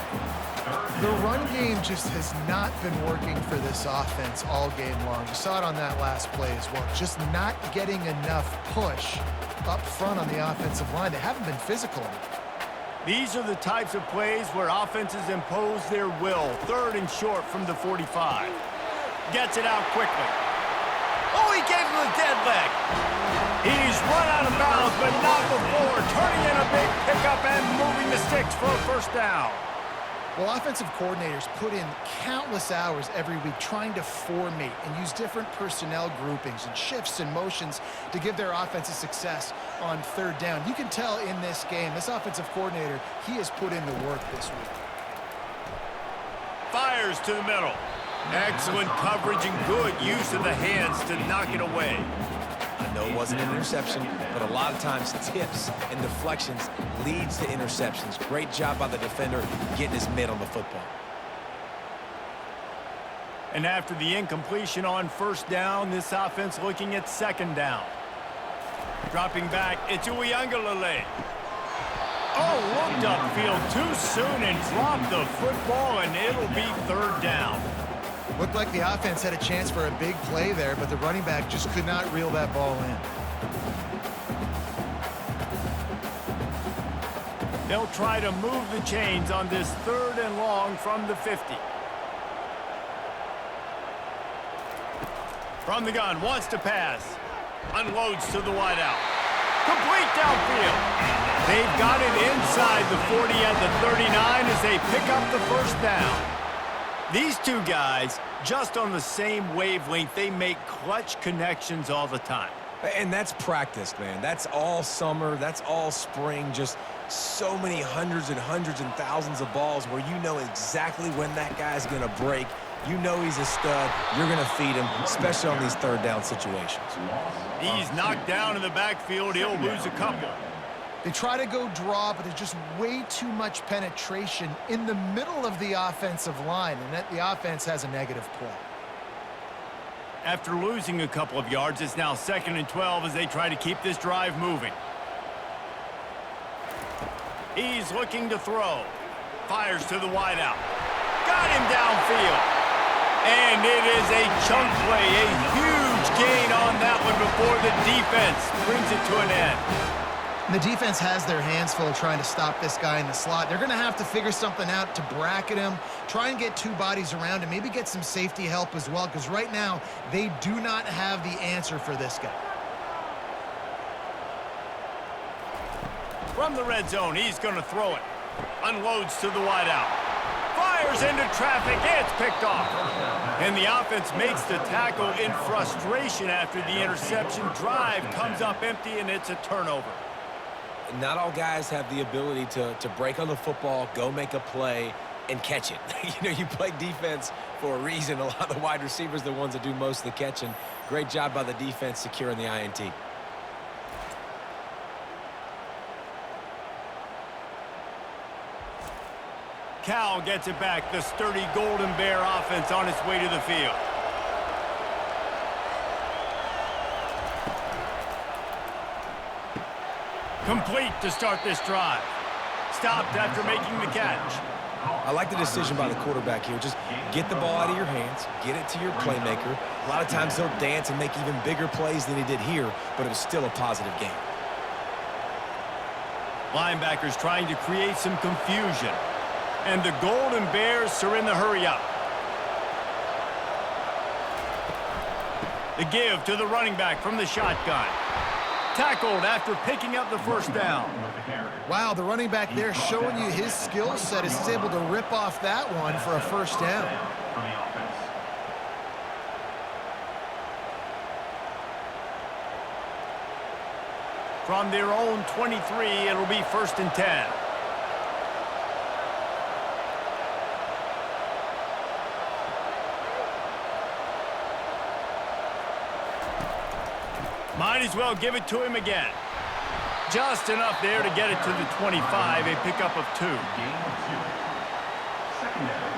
The run game just has not been working for this offense all game long. You saw it on that last play as well. Just not getting enough push up front on the offensive line. They haven't been physical enough. These are the types of plays where offenses impose their will. Third and short from the 45. Gets it out quickly. Oh, he gave him a dead leg. He's run out of bounds, but not before. Turning in a big pickup and moving the sticks for a first down. Well, offensive coordinators put in countless hours every week trying to formate and use different personnel groupings and shifts and motions to give their offensive success on third down. You can tell in this game, this offensive coordinator, he has put in the work this week. Fires to the middle. Excellent coverage and good use of the hands to knock it away. I know it wasn't an interception, but a lot of times tips and deflections leads to interceptions. Great job by the defender getting his mitt on the football. And after the incompletion on first down, this offense looking at second down. Dropping back, it's Uiagalelei. Oh, looked upfield too soon and dropped the football, and it'll be third down. Looked like the offense had a chance for a big play there, but the running back just could not reel that ball in. They'll try to move the chains on this third and long from the 50. From the gun, wants to pass. Unloads to the wideout. Complete downfield. They've got it inside the 40 at the 39 as they pick up the first down. These two guys, just on the same wavelength, they make clutch connections all the time. And that's practice, man. That's all summer. That's all spring. Just so many hundreds and thousands of balls where you know exactly when that guy's going to break. You know he's a stud. You're going to feed him, especially on these third down situations. He's knocked down in the backfield. He'll lose a couple. They try to go draw, but there's just way too much penetration in the middle of the offensive line, and that the offense has a negative play. After losing a couple of yards, it's now 2nd and 12 as they try to keep this drive moving. He's looking to throw. Fires to the wideout. Got him downfield. And it is a chunk play, a huge gain on that one before the defense brings it to an end. The defense has their hands full trying to stop this guy in the slot. They're going to have to figure something out to bracket him, try and get two bodies around him, maybe get some safety help as well, because right now they do not have the answer for this guy. From the red zone, he's going to throw it. Unloads to the wideout. Fires into traffic. It's picked off. And the offense makes the tackle in frustration after the interception. Drive comes up empty, and it's a turnover. Not all guys have the ability to break on the football, go make a play, and catch it. You play defense for a reason. A lot of the wide receivers are the ones that do most of the catching. Great job by the defense securing the INT. Cal gets it back. The sturdy Golden Bear offense on its way to the field. Complete to start this drive. Stopped after making the catch. I like the decision by the quarterback here. Just get the ball out of your hands, get it to your playmaker. A lot of times he'll dance and make even bigger plays than he did here, but it was still a positive game. Linebackers trying to create some confusion. And the Golden Bears are in the hurry up. The give to the running back from the shotgun. Tackled after picking up the first down. Wow, the running back there showing you his skill set as he's able to rip off that one for a first down. From their own 23, it'll be 1st and 10. Might as well give it to him again. Just enough there to get it to the 25, a pickup of 2. Gain of 2. Second down.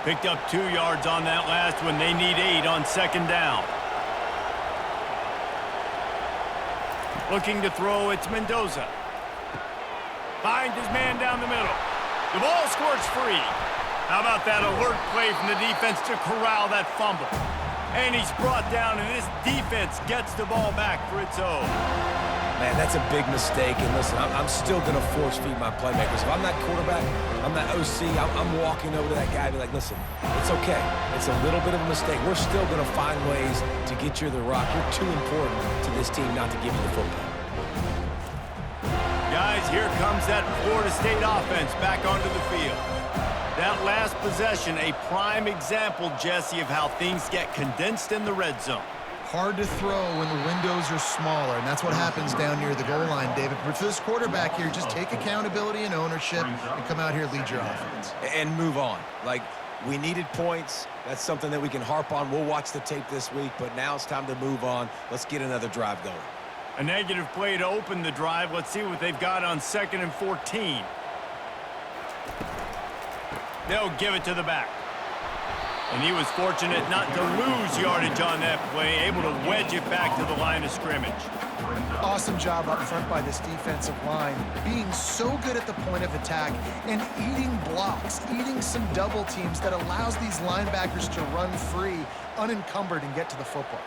Picked up 2 yards on that last one. They need 8 on 2nd down. Looking to throw, it's Mendoza. Finds his man down the middle. The ball squirts free. How about that alert play from the defense to corral that fumble? And he's brought down, and this defense gets the ball back for its own. Man, that's a big mistake. And listen, I'm still going to force feed my playmakers. If I'm that quarterback, I'm that OC, I'm walking over to that guy and be like, listen, it's okay. It's a little bit of a mistake. We're still going to find ways to get you the rock. You're too important to this team not to give you the football. Guys, here comes that Florida State offense back onto the field. That last possession, a prime example, Jesse, of how things get condensed in the red zone. Hard to throw when the windows are smaller, and that's what happens down near the goal line, David. But for this quarterback here, just take accountability and ownership and come out here and lead your offense. And move on. Like, we needed points. That's something that we can harp on. We'll watch the tape this week, but now it's time to move on. Let's get another drive going. A negative play to open the drive. Let's see what they've got on 2nd and 14. They'll give it to the back. And he was fortunate not to lose yardage on that play, able to wedge it back to the line of scrimmage. Awesome job up front by this defensive line, being so good at the point of attack and eating blocks, eating some double teams that allows these linebackers to run free, unencumbered, and get to the football.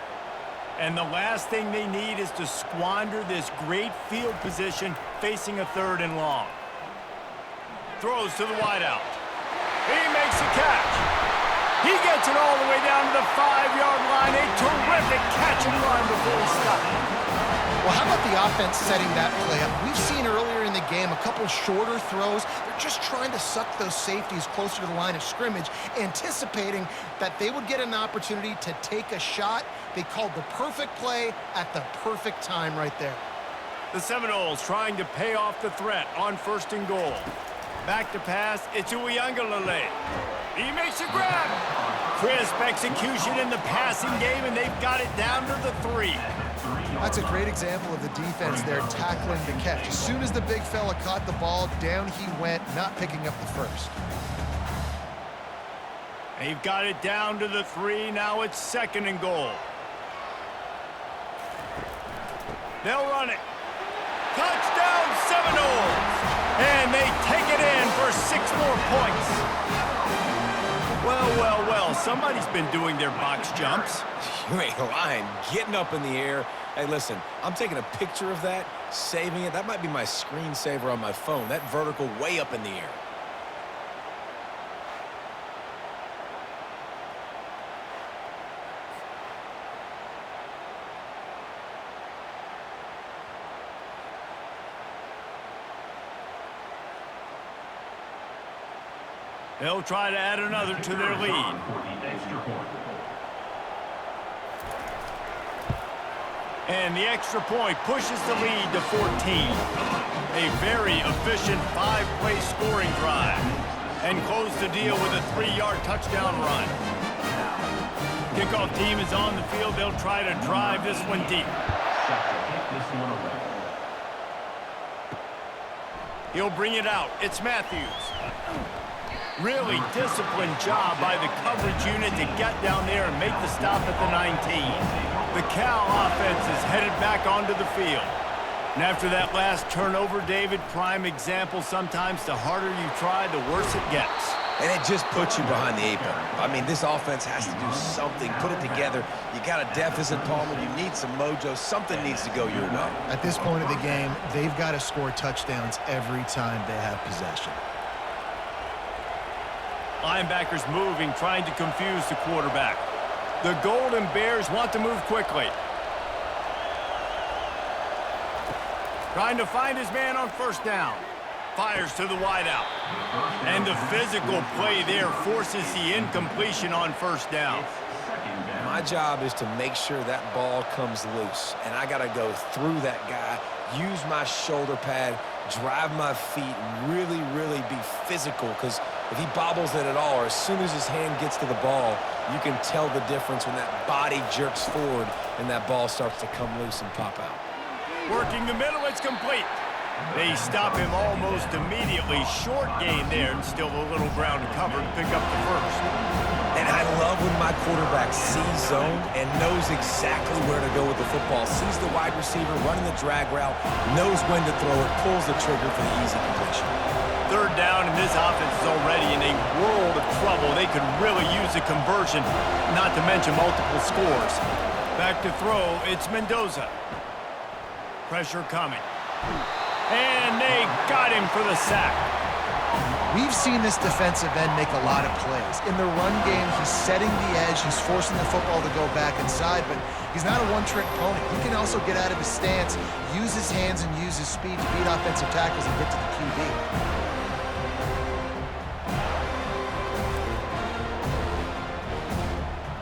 And the last thing they need is to squander this great field position facing a 3rd and long. Throws to the wideout. He makes a catch. He gets it all the way down to the 5-yard line. A terrific catch and run before he stopped. Well, how about the offense setting that play up? We've seen earlier in the game a couple shorter throws. They're just trying to suck those safeties closer to the line of scrimmage, anticipating that they would get an opportunity to take a shot. They called the perfect play at the perfect time right there. The Seminoles trying to pay off the threat on 1st and goal. Back to pass, it's Uiagalelei. He makes a grab. Crisp execution in the passing game, and they've got it down to the 3. That's a great example of the defense there tackling the catch. As soon as the big fella caught the ball, down he went, not picking up the first. They've got it down to the 3. Now it's 2nd and goal. They'll run it. Touchdown Seminoles! And they take it in for 6 more points. Well, somebody's been doing their box jumps. You ain't lying. Getting up in the air. Hey, listen, I'm taking a picture of that, saving it. That might be my screensaver on my phone. That vertical way up in the air. They'll try to add another to their lead. And the extra point pushes the lead to 14. A very efficient 5-play scoring drive. And close the deal with a 3-yard touchdown run. Kickoff team is on the field. They'll try to drive this one deep. He'll bring it out. It's Matthews. Really disciplined job by the coverage unit to get down there and make the stop at the 19. The Cal offense is headed back onto the field. And after that last turnover, David, prime example, sometimes the harder you try, the worse it gets. And it just puts you behind the 8 ball. I mean, this offense has to do something, put it together. You got a deficit, Palmer. You need some mojo. Something needs to go your way. At this point of the game, they've got to score touchdowns every time they have possession. Linebackers moving, trying to confuse the quarterback. The Golden Bears want to move quickly. Trying to find his man on 1st down. Fires to the wideout. And the physical play there forces the incompletion on 1st down. My job is to make sure that ball comes loose. And I got to go through that guy, use my shoulder pad, drive my feet, and really be physical. Because if he bobbles it at all, or as soon as his hand gets to the ball, you can tell the difference when that body jerks forward and that ball starts to come loose and pop out. Working the middle, it's complete. They stop him almost immediately. Short gain there, and still a little ground to cover to pick up the 1st. And I love when my quarterback sees zone and knows exactly where to go with the football. Sees the wide receiver running the drag route, knows when to throw it, pulls the trigger for the easy completion. 3rd down, and this offense is already in a world of trouble. They could really use a conversion, not to mention multiple scores. Back to throw, it's Mendoza. Pressure coming. And they got him for the sack. We've seen this defensive end make a lot of plays. In the run game, he's setting the edge. He's forcing the football to go back inside, but he's not a one-trick pony. He can also get out of his stance, use his hands, and use his speed to beat offensive tackles and get to the QB.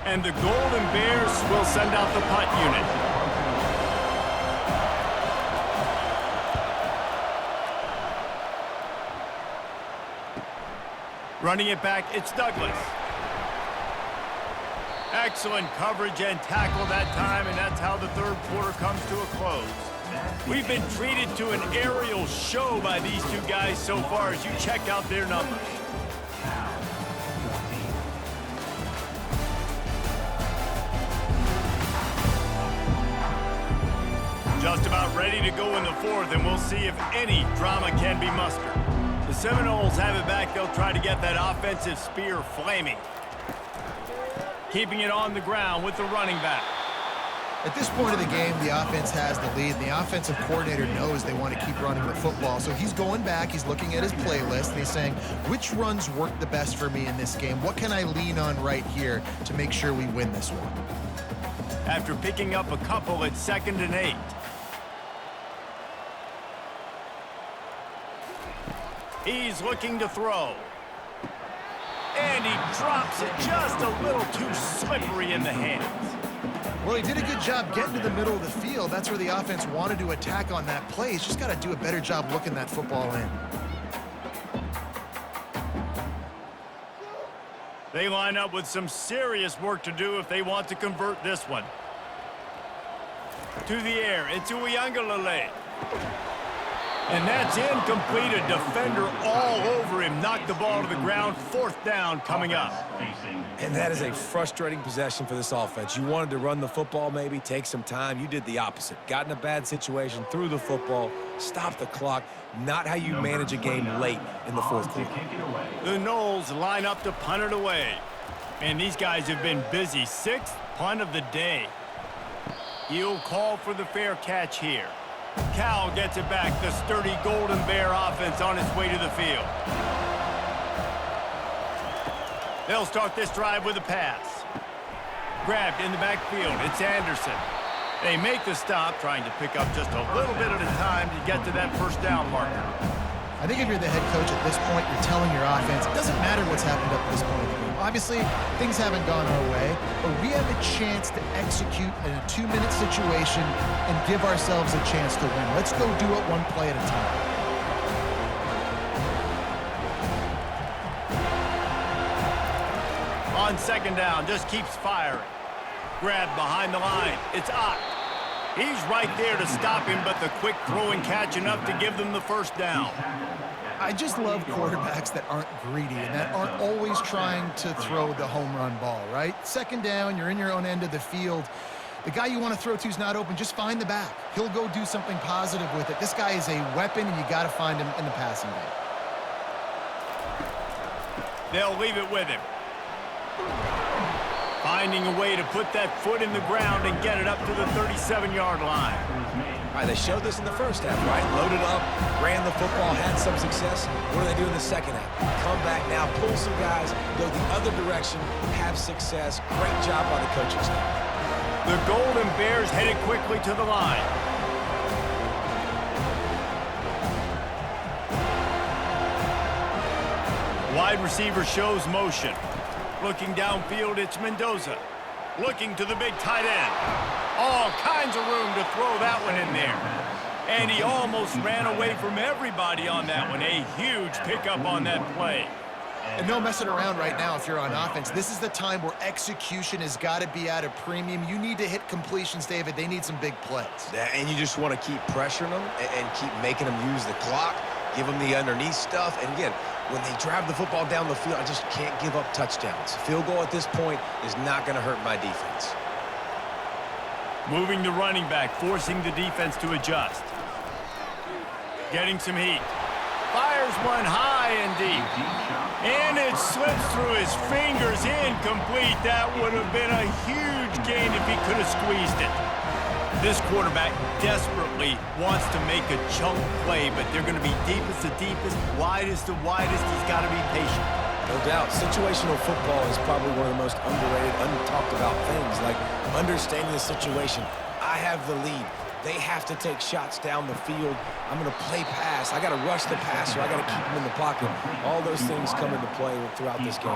And the Golden Bears will send out the punt unit. Running it back, it's Douglas. Excellent coverage and tackle that time, and that's how the third quarter comes to a close. We've been treated to an aerial show by these two guys so far as you check out their numbers. Just about ready to go in the fourth, and we'll see if any drama can be mustered. The Seminoles have it back. They'll try to get that offensive spear flaming. Keeping it on the ground with the running back. At this point of the game, the offense has the lead. The offensive coordinator knows they want to keep running the football. So he's going back, he's looking at his playlist, and he's saying, which runs work the best for me in this game? What can I lean on right here to make sure we win this one? After picking up a couple, it's 2nd and 8. He's looking to throw. And he drops it just a little too slippery in the hands. Well, he did a good job getting to the middle of the field. That's where the offense wanted to attack on that play. He's just got to do a better job looking that football in. They line up with some serious work to do if they want to convert this one. To the air, into Uiagalelei. And that's incomplete. A defender all over him. Knocked the ball to the ground. 4th down coming up. And that is a frustrating possession for this offense. You wanted to run the football, maybe take some time. You did the opposite. Got in a bad situation, threw the football, stopped the clock. Not how you manage a game late in the fourth quarter. The Noles line up to punt it away. Man, these guys have been busy. 6th punt of the day. He'll call for the fair catch here. Cal gets it back. The sturdy Golden Bear offense on its way to the field. They'll start this drive with a pass. Grabbed in the backfield. It's Anderson. They make the stop, trying to pick up just a little bit at a time to get to that 1st down marker. I think if you're the head coach at this point, you're telling your offense, it doesn't matter what's happened up to this point of the game. Obviously, things haven't gone our way, but we have a chance to execute in a 2-minute situation and give ourselves a chance to win. Let's go do it one play at a time. On 2nd down, just keeps firing. Grabbed behind the line. It's Ott. He's right there to stop him, but the quick throw and catch enough to give them the 1st down. I just love quarterbacks that aren't greedy and that aren't always trying to throw the home run ball, right? 2nd down, you're in your own end of the field. The guy you want to throw to is not open. Just find the back. He'll go do something positive with it. This guy is a weapon, and you got to find him in the passing game. They'll leave it with him. Finding a way to put that foot in the ground and get it up to the 37-yard line. All right, they showed this in the first half, right? Loaded up, ran the football, had some success. What do they do in the second half? Come back now, pull some guys, go the other direction, have success. Great job by the coaching staff. The Golden Bears headed quickly to the line. Wide receiver shows motion. Looking downfield, it's Mendoza. Looking to the big tight end. All kinds of room to throw that one in there. And he almost ran away from everybody on that one. A huge pickup on that play. And no messing around right now if you're on offense. This is the time where execution has got to be at a premium. You need to hit completions, David. They need some big plays. And you just want to keep pressuring them and keep making them use the clock, give them the underneath stuff. And again, when they drive the football down the field, I just can't give up touchdowns. Field goal at this point is not going to hurt my defense. Moving the running back, forcing the defense to adjust. Getting some heat. Fires one high and deep. And it slips through his fingers, incomplete. That would have been a huge gain if he could have squeezed it. This quarterback desperately wants to make a chunk play, but they're going to be deepest to deepest, widest to widest. He's got to be patient. No doubt, situational football is probably one of the most underrated, untalked about things, like understanding the situation. I have the lead. They have to take shots down the field. I'm going to play pass. I got to rush the passer. I got to keep him in the pocket. All those things come into play throughout this game.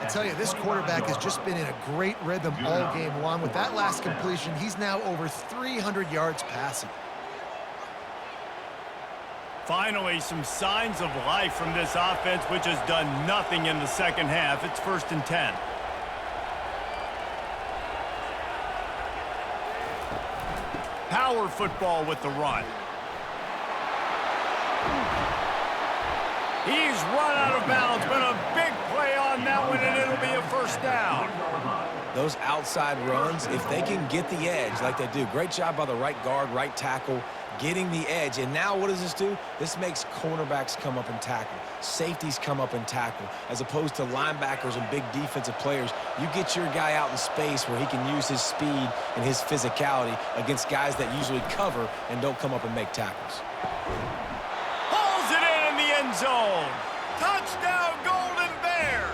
I tell you, this quarterback has just been in a great rhythm all game long. With that last completion, he's now over 300 yards passing. Finally, some signs of life from this offense, which has done nothing in the second half. It's 1st and 10. Power football with the run. He's run out of bounds, but a big play on that one, and it'll be a 1st down. Those outside runs, if they can get the edge like they do, great job by the right guard, right tackle, getting the edge. And now what does this do? This makes cornerbacks come up and tackle. Safeties come up and tackle. As opposed to linebackers and big defensive players, you get your guy out in space where he can use his speed and his physicality against guys that usually cover and don't come up and make tackles. Hauls it in the end zone. Touchdown, Golden Bears.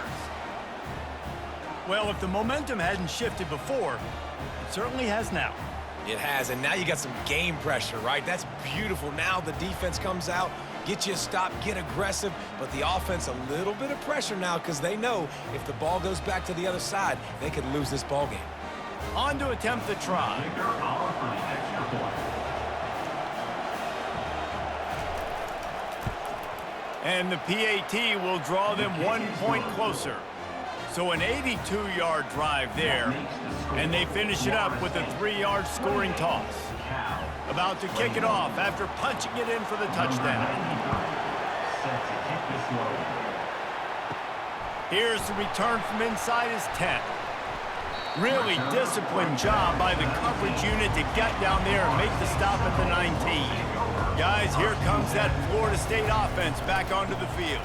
Well, if the momentum hadn't shifted before, it certainly has now. It has, and now you got some game pressure, right? That's beautiful. Now the defense comes out, get you a stop, get aggressive, but the offense a little bit of pressure now because they know if the ball goes back to the other side, they could lose this ball game. On to attempt the try. And the PAT will draw them 1 point closer. So an 82-yard drive there, and they finish it up with a 3-yard scoring toss. About to kick it off after punching it in for the touchdown. Here's the return from inside his 10. Really disciplined job by the coverage unit to get down there and make the stop at the 19. Guys, here comes that Florida State offense back onto the field.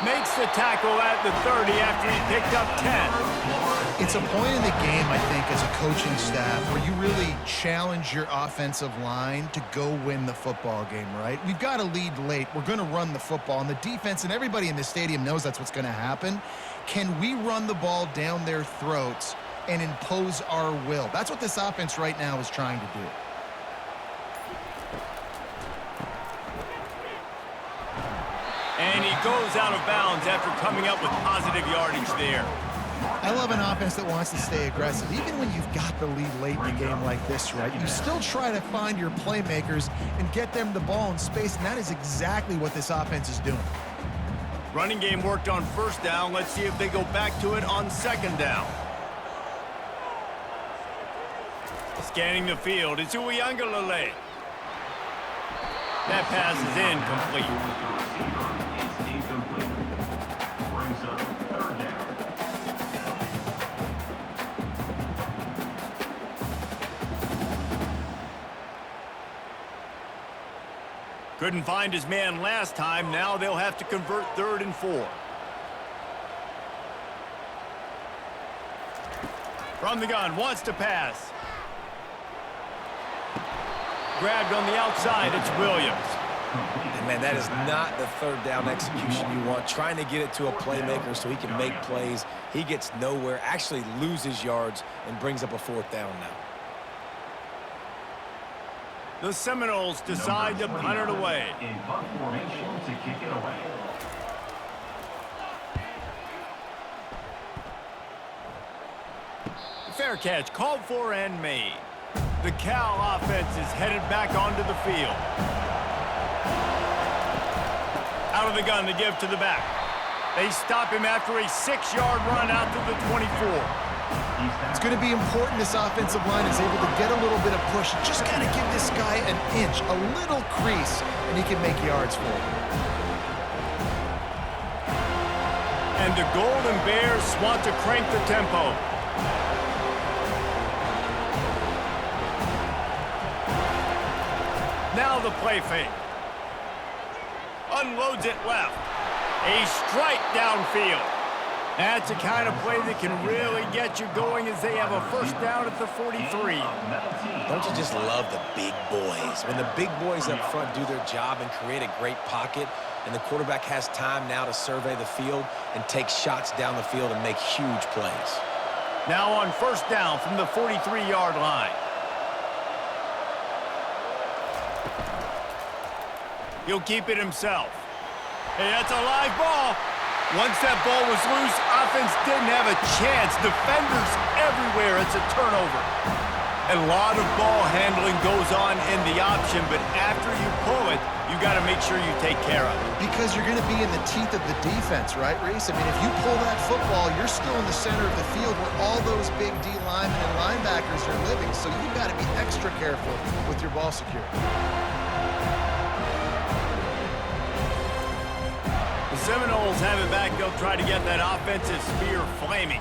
Makes the tackle at the 30 after he picked up 10. It's a point in the game, I think, as a coaching staff where you really challenge your offensive line to go win the football game, right? We've got to lead late. We're going to run the football, and the defense and everybody in the stadium knows that's what's going to happen. Can we run the ball down their throats and impose our will? That's what this offense right now is trying to do. And he goes out of bounds after coming up with positive yardage there. I love an offense that wants to stay aggressive. Even when you've got the lead late in a game like this, right, you still try to find your playmakers and get them the ball in space, and that is exactly what this offense is doing. Running game worked on 1st down. Let's see if they go back to it on 2nd down. Scanning the field, it's Uiagalelei. That pass is incomplete. Couldn't find his man last time. Now they'll have to convert 3rd and 4. From the gun, wants to pass. Grabbed on the outside, it's Williams. And man, that is not the 3rd down execution you want. Trying to get it to a playmaker so he can make plays. He gets nowhere, actually loses yards, and brings up a 4th down now. The Seminoles decide to punt it away. In punt formation to kick it away. Fair catch, called for and made. The Cal offense is headed back onto the field. Out of the gun to give to the back. They stop him after a 6-yard run out to the 24. It's going to be important this offensive line is able to get a little bit of push. Just kind of give this guy an inch, a little crease, and he can make yards for him. And the Golden Bears want to crank the tempo. Now the play fake. Unloads it left. A strike downfield. That's the kind of play that can really get you going as they have a first down at the 43. Don't you just love the big boys? When the big boys up front do their job and create a great pocket, and the quarterback has time now to survey the field and take shots down the field and make huge plays. Now on first down from the 43-yard line. He'll keep it himself. Hey, that's a live ball. Once that ball was loose, offense didn't have a chance. Defenders everywhere. It's a turnover. A lot of ball handling goes on in the option, but after you pull it, you got to make sure you take care of it. Because you're going to be in the teeth of the defense, right, Reese? I mean, if you pull that football, you're still in the center of the field where all those big D linemen and linebackers are living, so you've got to be extra careful with your ball security. The Seminoles have it back. They'll try to get that offensive spear flaming.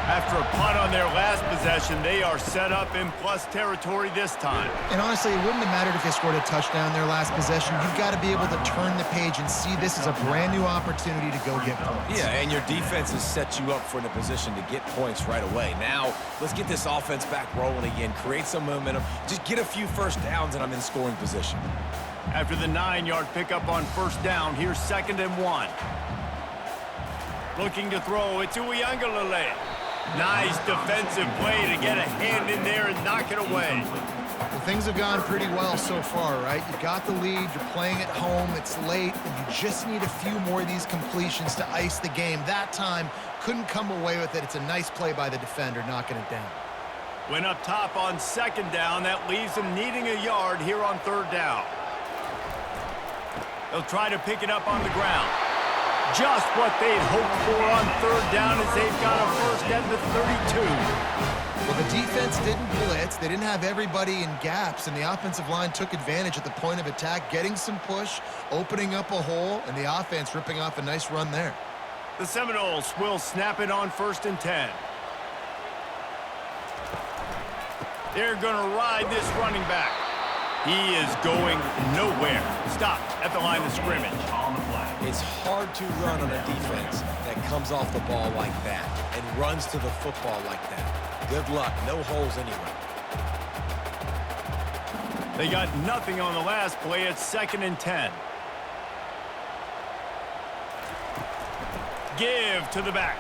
After a punt on their last possession, they are set up in plus territory this time. And honestly, it wouldn't have mattered if they scored a touchdown their last possession. You've got to be able to turn the page and see this is a brand new opportunity to go get points. Yeah, and your defense has set you up for the position to get points right away. Now, let's get this offense back rolling again, create some momentum, just get a few first downs, and I'm in scoring position. After the 9-yard pickup on first down, here's 2nd and 1. Looking to throw, it's Uiagalelei. Nice defensive play to get a hand in there and knock it away. Well, things have gone pretty well so far, right? You got the lead, you're playing at home, it's late, and you just need a few more of these completions to ice the game. That time, couldn't come away with it. It's a nice play by the defender, knocking it down. Went up top on 2nd down. That leaves them needing a yard here on 3rd down. They'll try to pick it up on the ground. Just what they'd hoped for on 3rd down as they've got a first at the 32. Well, the defense didn't blitz. They didn't have everybody in gaps, and the offensive line took advantage at the point of attack, getting some push, opening up a hole, and the offense ripping off a nice run there. The Seminoles will snap it on 1st and 10. They're going to ride this running back. He is going nowhere. Stopped at the line of scrimmage. It's hard to run on a defense that comes off the ball like that and runs to the football like that. Good luck. No holes anywhere. They got nothing on the last play. It's 2nd and 10. Give to the back.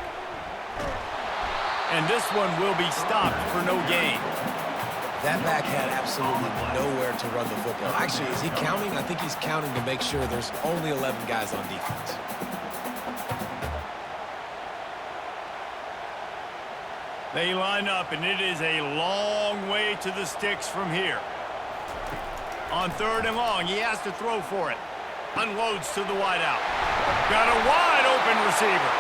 And this one will be stopped for no gain. That back had absolutely nowhere to run the football. Actually, is he counting? I think he's counting to make sure there's only 11 guys on defense. They line up, and it is a long way to the sticks from here. On 3rd and long, he has to throw for it. Unloads to the wideout. Got a wide-open receiver.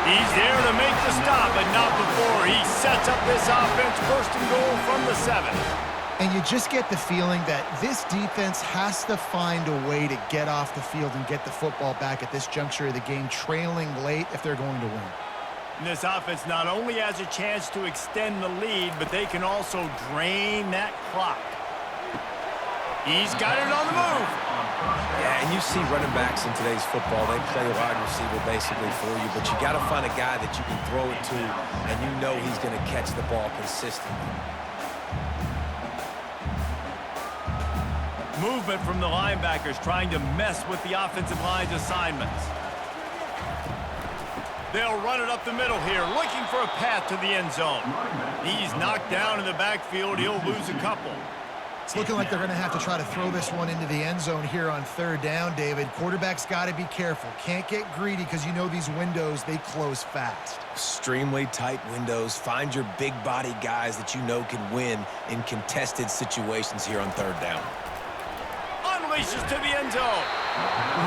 He's there to make the stop, but not before he sets up this offense 1st and goal from the 7. And you just get the feeling that this defense has to find a way to get off the field and get the football back at this juncture of the game, trailing late if they're going to win. And this offense not only has a chance to extend the lead, but they can also drain that clock. He's got it on the move. Yeah, and you see running backs in today's football, they play a wide receiver basically for you, but you got to find a guy that you can throw it to, and you know he's going to catch the ball consistently. Movement from the linebackers trying to mess with the offensive line's assignments. They'll run it up the middle here, looking for a path to the end zone. He's knocked down in the backfield. He'll lose a couple. It's looking like they're going to have to try to throw this one into the end zone here on 3rd down, David. Quarterback's got to be careful. Can't get greedy because you know these windows, they close fast. Extremely tight windows. Find your big body guys that you know can win in contested situations here on 3rd down. Unleashes to the end zone.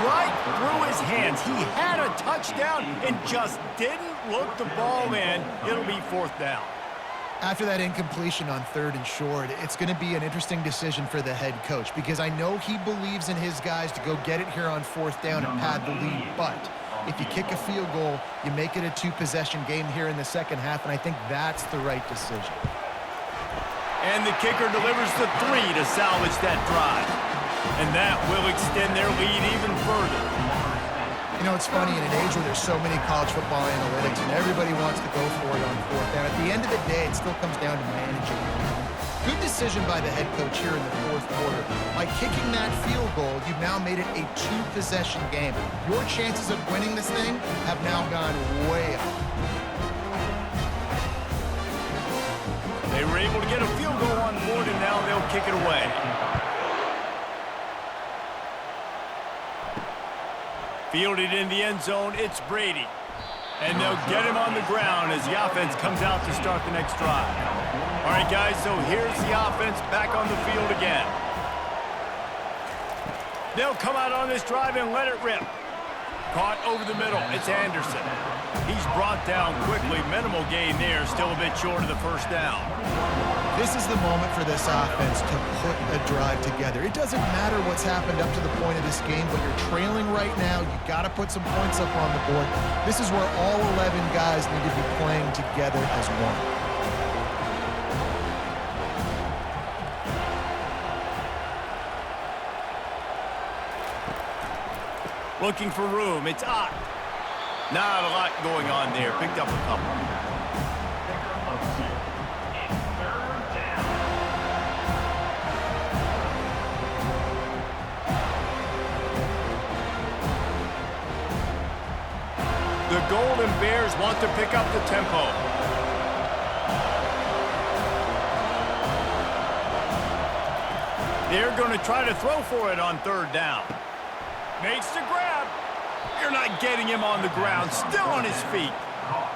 Right through his hands. He had a touchdown and just didn't look the ball in. It'll be 4th down. After that incompletion on 3rd and short, it's going to be an interesting decision for the head coach because I know he believes in his guys to go get it here on 4th down and pad the lead. But if you kick a field goal, you make it a 2-possession game here in the 2nd half, and I think that's the right decision. And the kicker delivers the 3 to salvage that drive. And that will extend their lead even further. You know, it's funny, in an age where there's so many college football analytics and everybody wants to go for it on fourth down, at the end of the day, it still comes down to managing. Good decision by the head coach here in the fourth quarter. By kicking that field goal, you've now made it a two-possession game. Your chances of winning this thing have now gone way up. They were able to get a field goal on board, and now they'll kick it away. Fielded in the end zone, it's Brady. And they'll get him on the ground as the offense comes out to start the next drive. All right, guys, so here's the offense back on the field again. They'll come out on this drive and let it rip. Caught over the middle, it's Anderson. He's brought down quickly, minimal gain there, still a bit short of the first down. This is the moment for this offense to put a drive together. It doesn't matter what's happened up to the point of this game, but you're trailing right now. You got to put some points up on the board. This is where all 11 guys need to be playing together as one. Looking for room, it's Ott. Not a lot going on there, picked up a couple. The Golden Bears want to pick up the tempo. They're going to try to throw for it on third down. Makes the grab. You're not getting him on the ground, still on his feet.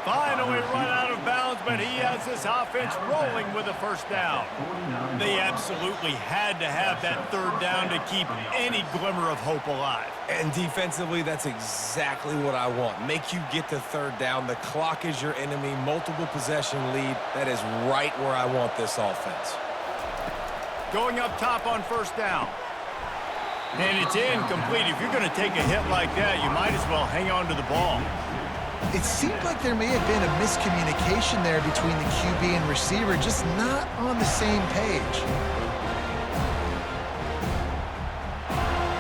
Finally run out of bounds, but he has this offense rolling with a first down. They absolutely had to have that third down to keep any glimmer of hope alive. And defensively, that's exactly what I want. Make you get to third down. The clock is your enemy. Multiple possession lead. That is right where I want this offense. Going up top on first down. And it's incomplete. If you're going to take a hit like that, you might as well hang on to the ball. It seemed like there may have been a miscommunication there between the QB and receiver, just not on the same page.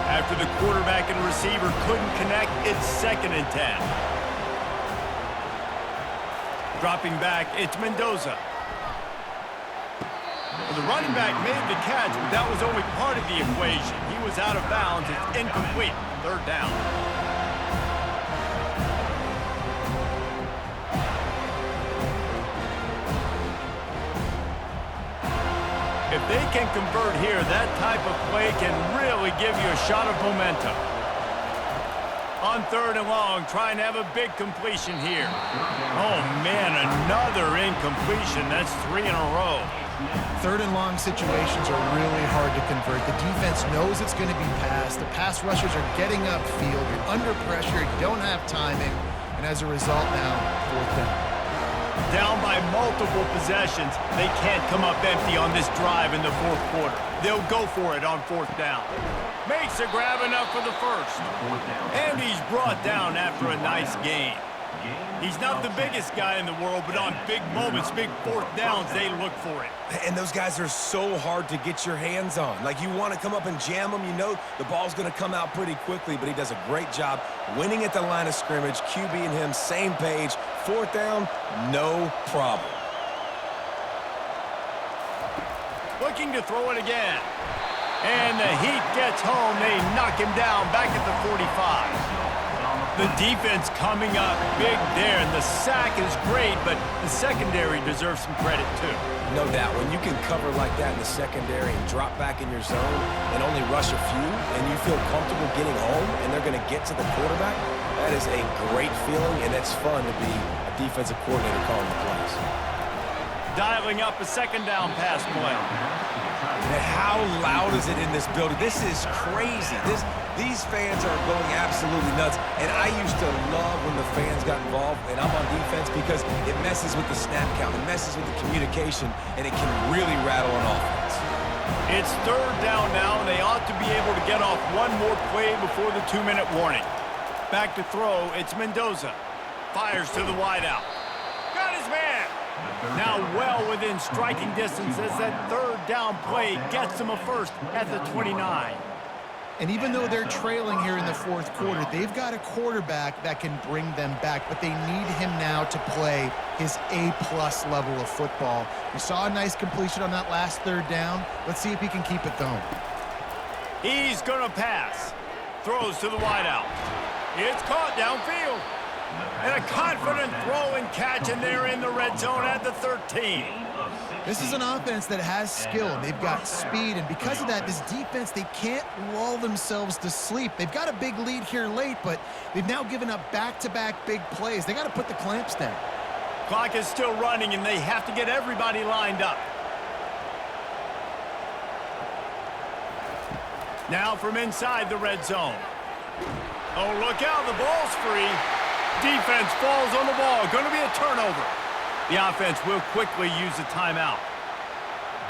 After the quarterback and receiver couldn't connect, it's 2nd and 10. Dropping back, it's Mendoza. Well, the running back made the catch, but that was only part of the equation. He was out of bounds. It's incomplete. Third down. If they can convert here, that type of play can really give you a shot of momentum. On third and long, trying to have a big completion here. Oh, man, another incompletion. That's 3 in a row. Third and long situations are really hard to convert. The defense knows it's going to be passed. The pass rushers are getting upfield. You're under pressure. You don't have timing. And as a result now, fourth down. Down by multiple possessions. They can't come up empty on this drive in the fourth quarter. They'll go for it on fourth down. Makes a grab enough for the first. And he's brought down after a nice gain. He's not the biggest guy in the world, but on big moments, big fourth downs, they look for it. And those guys are so hard to get your hands on. Like, you want to come up and jam them. You know the ball's going to come out pretty quickly, but he does a great job winning at the line of scrimmage. QB and him, same page. Fourth down, no problem. Looking to throw it again. And the heat gets home. They knock him down back at the 45. The defense coming up big there, and the sack is great, but the secondary deserves some credit too. No doubt. When you can cover like that in the secondary and drop back in your zone and only rush a few, and you feel comfortable getting home and they're going to get to the quarterback, that is a great feeling, and it's fun to be a defensive coordinator calling the plays. Dialing up a second down pass play. Man, how loud is it in this building? This is crazy. These fans are going absolutely nuts, and I used to love when the fans got involved, and I'm on defense because it messes with the snap count, it messes with the communication, and it can really rattle an offense. It's third down now, and they ought to be able to get off one more play before the 2-minute warning. Back to throw, it's Mendoza. Fires to the wideout. Got his man. Now well within striking distance as that third down play gets him a first at the 29. And even though they're trailing here in the fourth quarter, they've got a quarterback that can bring them back, but they need him now to play his A-plus level of football. We saw a nice completion on that last third down. Let's see if he can keep it going. He's going to pass. Throws to the wideout. It's caught downfield. And a confident throw and catch, and they're in the red zone at the 13. This is an offense that has skill, and they've got speed, and because of that, this defense, they can't lull themselves to sleep. They've got a big lead here late, but they've now given up back-to-back big plays. They got to put the clamps down. Clock is still running, and they have to get everybody lined up. Now from inside the red zone. Oh, look out, the ball's free. Defense falls on the ball. Going to be a turnover. The offense will quickly use a timeout.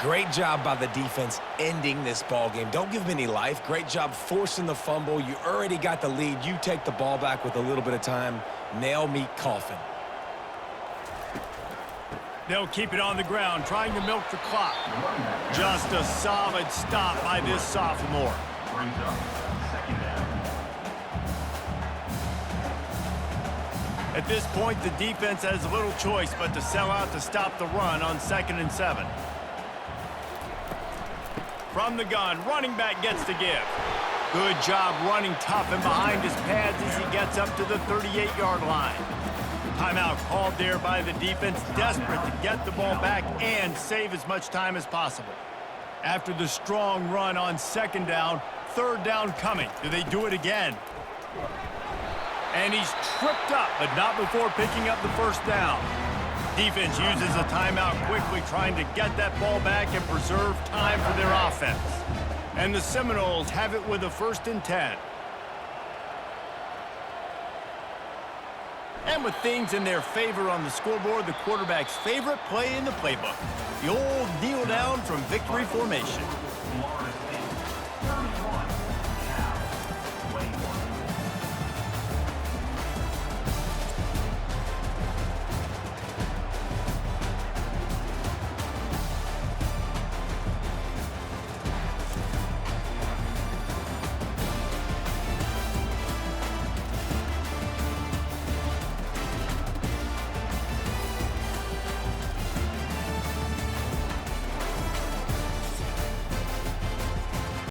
Great job by the defense ending this ball game. Don't give them any life. Great job forcing the fumble. You already got the lead. You take the ball back with a little bit of time. Nail meet coffin. They'll keep it on the ground, trying to milk the clock. Just a solid stop by this sophomore. Brings up second down. At this point, the defense has little choice but to sell out to stop the run on 2nd and 7. From the gun, running back gets the give. Good job running tough and behind his pads as he gets up to the 38-yard line. Timeout called there by the defense, desperate to get the ball back and save as much time as possible. After the strong run on 2nd down, 3rd down coming. Do they do it again? And he's tripped up, but not before picking up the 1st down. Defense uses a timeout quickly, trying to get that ball back and preserve time for their offense. And the Seminoles have it with a 1st and 10. And with things in their favor on the scoreboard, the quarterback's favorite play in the playbook. The old kneel down from victory formation.